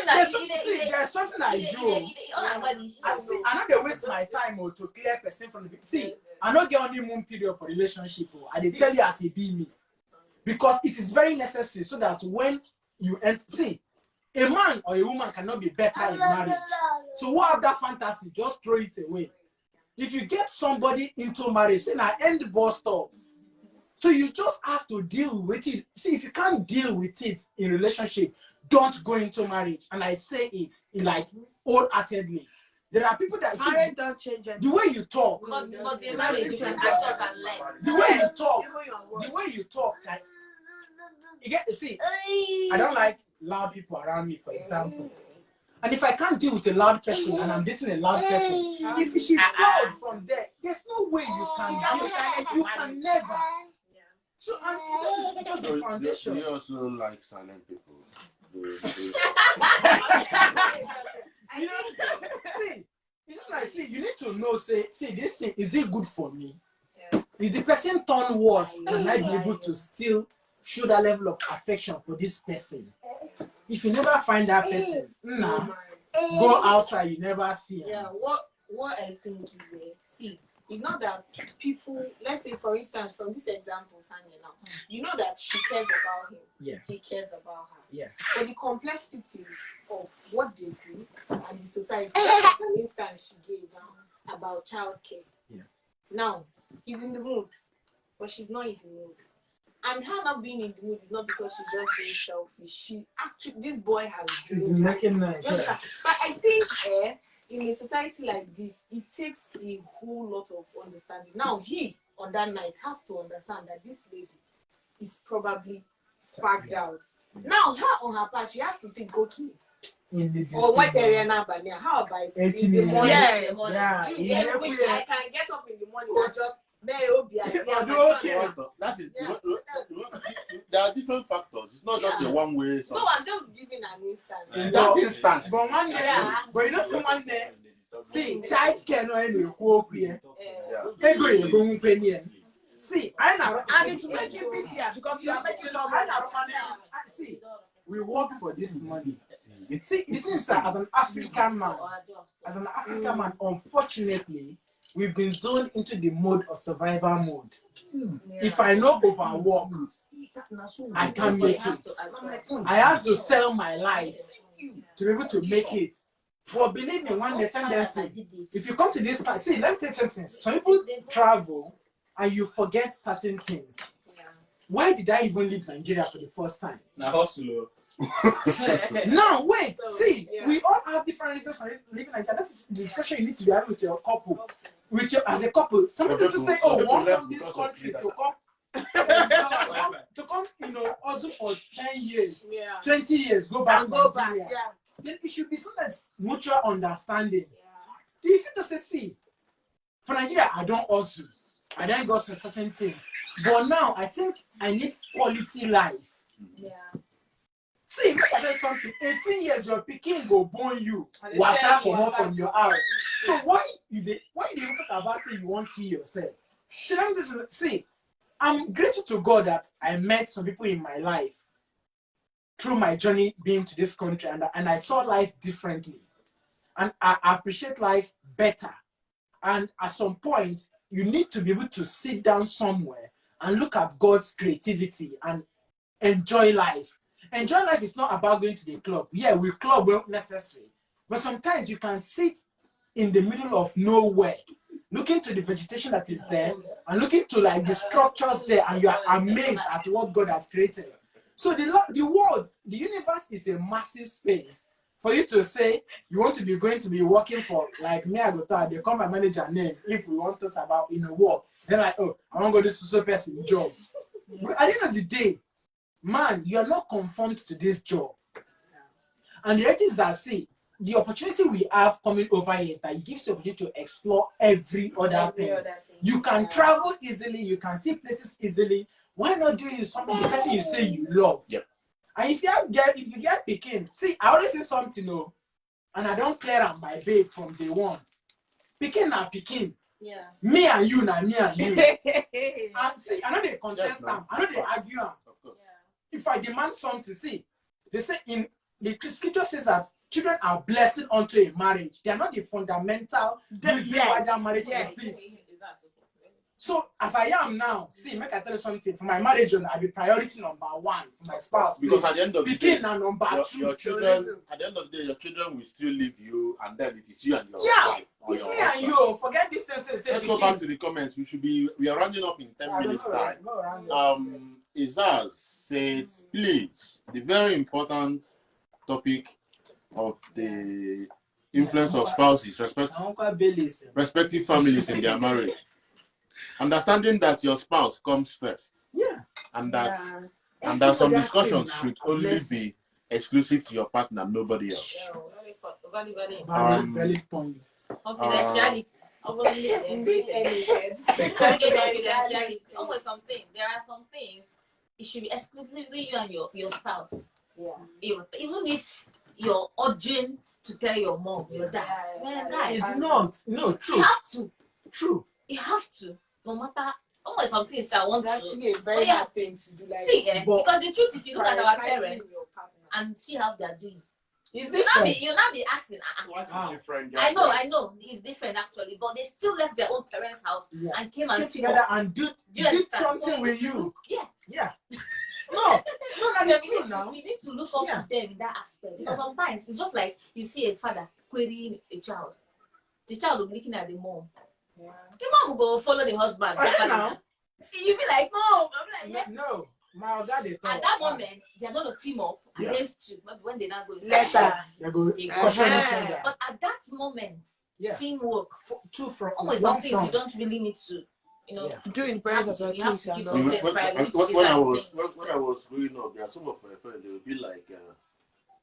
There's something I do. I know they waste my time to clear person from the see. I don't get honeymoon period for relationship. I they tell you as a be me. Because it is very necessary so that when you see, a man or a woman cannot be better in marriage. So who have that fantasy? Just throw it away. If you get somebody into marriage, then I end the bus stop. So you just have to deal with it. See, if you can't deal with it in relationship, don't go into marriage. And I say it like wholeheartedly. There are people that marriage don't change anything. The way you talk. But the marriage you can adjust and learn. The way you talk, like you get to see. I don't like loud people around me, for example. And if I can't deal with a loud person and I'm dating a loud person, if she's loud from there, there's no way you can never. So that is just the foundation. We also like silent people. You know, see, it's just like, see, you need to know, say, this thing, is it good for me? Yeah. If the person turn worse, can I be able to still show that level of affection for this person? If you never find that person, go outside, you never see him. Yeah, what I think is, see, it's not that people, let's say for instance, from this example, Sanya now, you know that she cares about him. Yeah. He cares about her. Yeah. But the complexities of what they do and the society, like an instance she gave now about childcare. Yeah. Now, he's in the mood, but she's not in the mood. And her not being in the mood is not because she's just being selfish. She actually, this boy has It's making noise. yeah. But I think in a society like this, it takes a whole lot of understanding. Now, he on that night has to understand that this lady is probably fagged out. Now, her on her part, she has to think, okay, or what area now, but now, how about in the morning? Yes. Yeah. I can get up in the morning and just That is there are different factors. It's not just a one way. No, I'm just giving an instance. In that instance, But one day, but you know, for one day, see, child care no any work here. See, I know, And it's making me easier because you are making more money. See, we work for this money. See, the thing is that as an African man, unfortunately, we've been zoned into the mode of survival mode. If I know overwork, I can't make it. I have to sell my life to be able to make it. But believe me, one tendency, if you come to this place, see, let me tell you something. Some people travel and you forget certain things. Why did I even leave Nigeria for the first time? Now, Now, wait, see, we all have different reasons for living Nigeria. That's the discussion you need to be having with your couple. As a couple, somebody to say, oh, one from this country to come, also for 10 years, 20 years, go back to Nigeria. Then it should be so that mutual understanding. If you just say, see, for Nigeria, I don't also, I don't go for certain things. But now, I think I need quality life. See, look at something. 18 years, your picking go born you. Water come out from your house. So why you talk about say you want to kill yourself? See, let me just see. I'm grateful to God that I met some people in my life through my journey being to this country, and I saw life differently, and I appreciate life better. And at some point, you need to be able to sit down somewhere and look at God's creativity and enjoy life. Enjoy life is not about going to the club. Yeah, we club well necessary. But sometimes you can sit in the middle of nowhere, looking to the vegetation that is there and looking to like the structures there, and you are amazed at what God has created. So the world, the universe is a massive space. For you to say you want to be going to be working for, like me, I go to, they call my manager name if we want to talk about work. They're like, oh, I want to go do social person job. But at the end of the day, man, you are not conformed to this job. And the reality is that, see, the opportunity we have coming over here is that it gives you the opportunity to explore every other thing. You can travel easily, you can see places easily. Why not do something the person you say you love? Yep. And if you get picking, see, I always say something, and I don't clear up my babe from day one. Picking na picking. Yeah. Me and you, na me and you. And see, I know they contest them. I know they argue them. If I demand something, see, they say in the scripture says that children are blessed unto a marriage. They are not the fundamental reason why that marriage exists. So as I am now, see, make I tell you something. For my marriage, I'll be priority number one for my spouse. Because at the end of the day, number two. Your children, at the end of the day, your children will still leave you, and then it is you and your wife. It's me and you. Forget this. Let's go back to the comments. We are running off in 10 minutes time. Izaz said, please, the very important topic of the influence of spouses, respective families in their marriage. Understanding that your spouse comes first. Yeah. And that some discussions should only be exclusive to your partner, nobody else. Valid point. Confidentiality. Confidentiality. Always something. There are some things it should be exclusively you and your spouse. Yeah. Even if you're urging to tell your mom, your dad, guys, It's not. No, true. you have to. True. You have to. No matter. Always some things I want It's to. actually a very hard thing to do. Like, See, because the truth, if you look at our prioritizing parents your partner. and see how they're doing, It's you'll not be asking. What is Ah. different? I know, it's different actually, but they still left their own parents' house Yeah. and came and Get together and do did understand? something So with you. Yeah. Yeah. No, that's true now. We need to look up to them in that aspect because sometimes it's just like you see a father querying a child. The child will be looking at the mom. Yeah. The mom will go follow the husband. You'll be like, no. I'm like, yeah. No, my God, At that moment, they're going to team up against you. Maybe when they not go Later. They're going They to go. question each other. But at that moment, Yeah. teamwork. Two from Always one some things you front. don't really need to, Do in you presence have of to, your you have kids to and give all. some When, private when, space. when I as was saying when I itself. was growing up, there are some of my friends. They would be like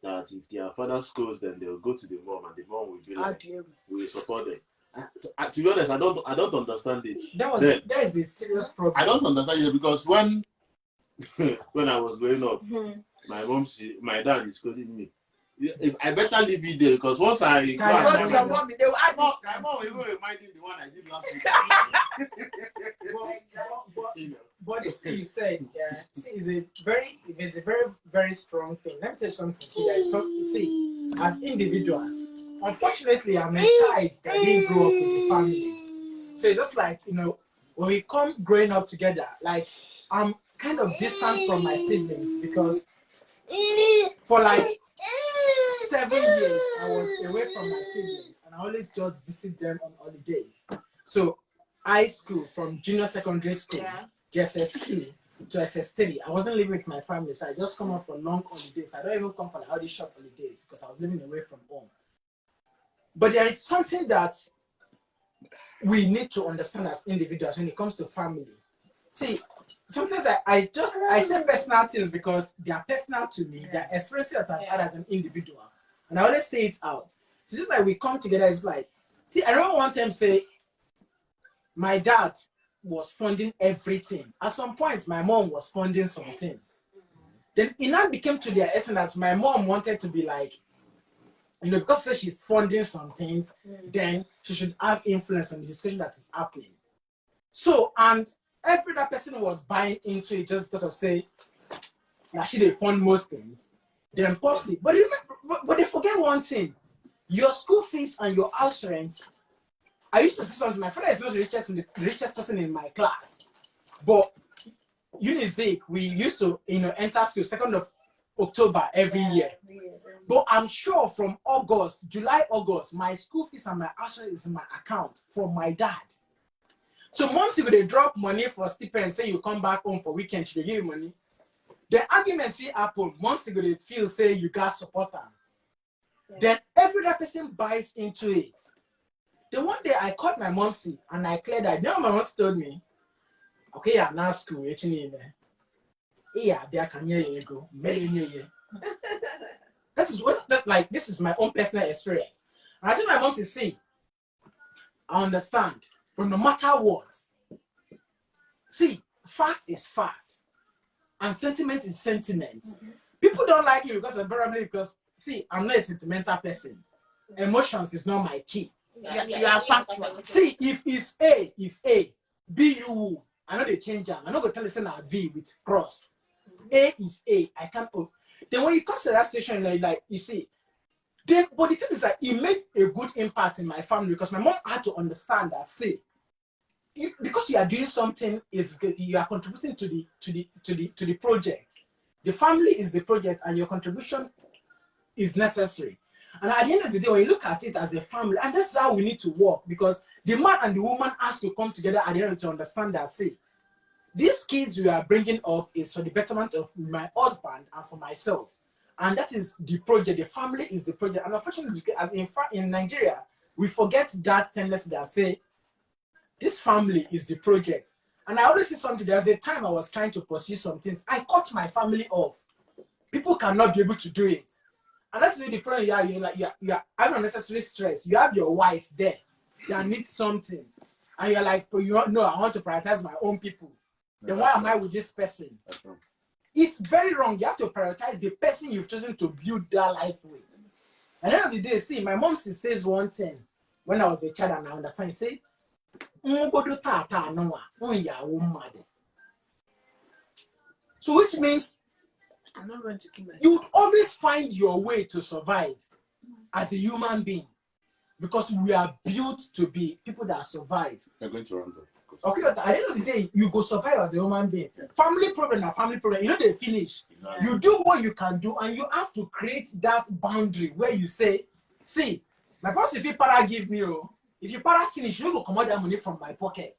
that if their father scores, then they'll go to the mom, and the mom will be How like, do you? "We will support them." To be honest, I don't understand it. That is a serious problem. I don't understand it because when when I was growing up, my dad is calling me. If I better leave it there because once I go Because your mom, they will add my mom will even remind me the one I did last week. But this thing you said, is a very strong thing. Let me tell you something. See, as individuals, unfortunately, I'm a child that didn't grow up with a family. So it's just like, when we come growing up together, like I'm kind of distant from my siblings because for like 7 years I was away from my siblings and I always just visit them on holidays. So high school, from junior secondary school, JSS2 to SS3, I wasn't living with my family, so I just come out for long holidays. I don't even come for all these short holidays because I was living away from home. But there is something that we need to understand as individuals when it comes to family. See, sometimes I say personal things because they are personal to me. They are experiences that I've had as an individual. And I always say it out. It's just like we come together, it's like, see, I remember one time say, my dad was funding everything. At some point, my mom was funding some things. Then it now became to their essence as my mom wanted to be like, because she's funding some things, then she should have influence on the discussion that is happening. So, and every other person was buying into it just because of say, she they fund most things. Then possibly, but they forget one thing: your school fees and your house rent. I used to say something. My father is not the richest person in my class, but Unizik, we used to enter school 2nd of October every year. But I'm sure from July, August, my school fees and my house rent is in my account from my dad. So once you go, they drop money for stipend, say you come back home for weekend, she will give you money. The arguments will happen. Once you go, they feel say you got support them. Then every other person buys into it. Then one day I called my mom and I cleared that. You know what my mom told me? Okay, yeah, now school, yeah, go. This is my own personal experience. And I think my mom says, see, I understand, but no matter what, see, fact is fact, and sentiment is sentiment. People don't like you because see, I'm not a sentimental person. Emotions is not my key. You are factual. See, if it's A, it's A. B, you. I know they change them. I'm not going to tell you say V with cross. A is A. I can't. Then when it comes to that situation, like you see, then but the thing is that it made a good impact in my family because my mom had to understand that. See, because you are doing something, you are contributing to the project. The family is the project, and your contribution is necessary. And at the end of the day, when you look at it as a family, and that's how we need to work, because the man and the woman has to come together at the end to understand that, see, these kids we are bringing up is for the betterment of my husband and for myself. And that is the project. The family is the project. And unfortunately, as in Nigeria, we forget that tendency that say, this family is the project. And I always say something, there's a time I was trying to pursue some things. I cut my family off. People cannot be able to do it. And that's really the problem you are having unnecessary stress. You have your wife there. that need something, and you're like, oh, no, I want to prioritize my own people. Then Yeah, why that's am I right. with this person? That's wrong. It's very wrong. You have to prioritize the person you've chosen to build that life with. At the end of the day, see, my mom says one thing when I was a child, and I understand. Say, so which means I'm not going to kill myself. you would always find your way to survive as a human being, because we are built to be people that survive. You're going to run though. Okay, at the end of the day, you go survive as a human being. Family problem are family problem. You know they finish. Yeah. You do what you can do, and you have to create that boundary where you say, see, my boss, if you para give me, if you para finish, you go come out that money from my pocket.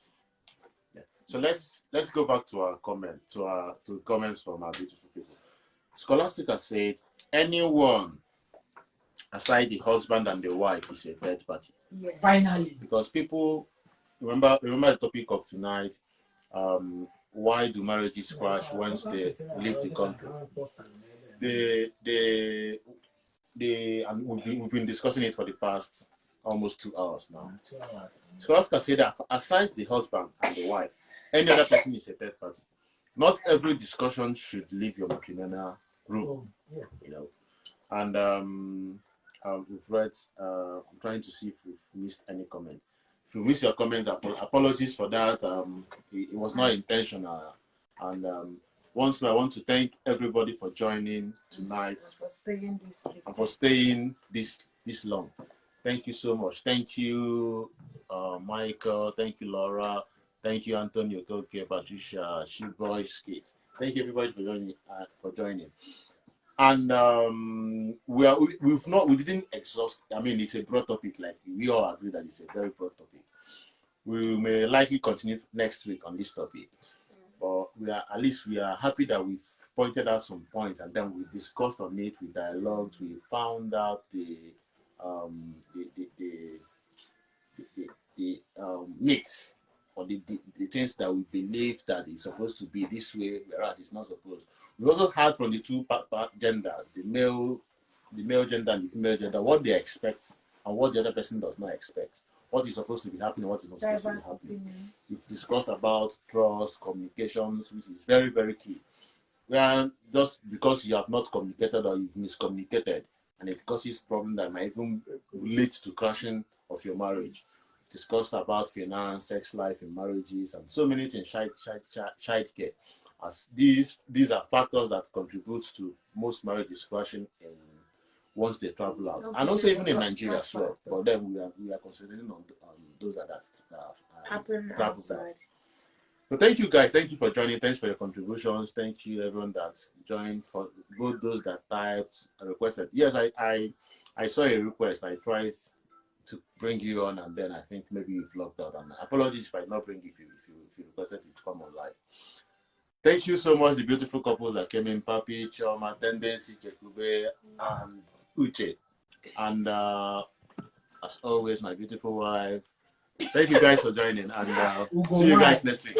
Yeah. So let's go back to our comment, to comments from our beautiful people. Scholastica said, anyone aside the husband and the wife is a third party. Yeah. Finally. Because people remember the topic of tonight. Why do marriages crash once they leave the country? And we've been discussing it for the past almost 2 hours now. Scholastica said that aside the husband and the wife, any other person is a third party. Not every discussion should leave your matrimonial room. You know, and we've read. I'm trying to see if we've missed any comment. If you miss your comment, apologies for that. It was not intentional. And once more, I want to thank everybody for joining tonight For staying this late. and for staying this long. Thank you so much. Thank you, Michael. Thank you, Laura. Thank you, Antonio, Goke, Patricia, She-Boy, Skate. Thank you, everybody, for joining. And we didn't exhaust. I mean, it's a broad topic. Like we all agree that it's a very broad topic. We may likely continue next week on this topic, but we are happy that we've pointed out some points, and then we discussed on it, we dialogued, we found out the myths or the things that we believe that it's supposed to be this way, whereas it's not supposed. We also heard from the two genders, the male gender and the female gender, what they expect and what the other person does not expect. What is supposed to be happening, what is not supposed to be happening. We've discussed about trust, communications, which is very, very key. Well, just because you have not communicated or you've miscommunicated, and it causes problems that might even lead to crashing of your marriage. We've discussed about finance, sex life in marriages, and so many things, child care. As these are factors that contribute to most marriages crashing once they travel out, and also even in Nigeria as well. But then we are concentrating on those that Happen travel outside. out. So thank you guys. Thank you for joining. Thanks for your contributions. Thank you everyone that joined, for both those that typed and requested. Yes, I saw a request. I tried to bring you on, and then I think maybe you've logged out. And apologies if I did not bring you if you requested it to come on live. Thank you so much, the beautiful couples that came in, Papi, Choma, Tendency, Chekube, and Uche. And as always, my beautiful wife. Thank you guys for joining, and see you guys next week.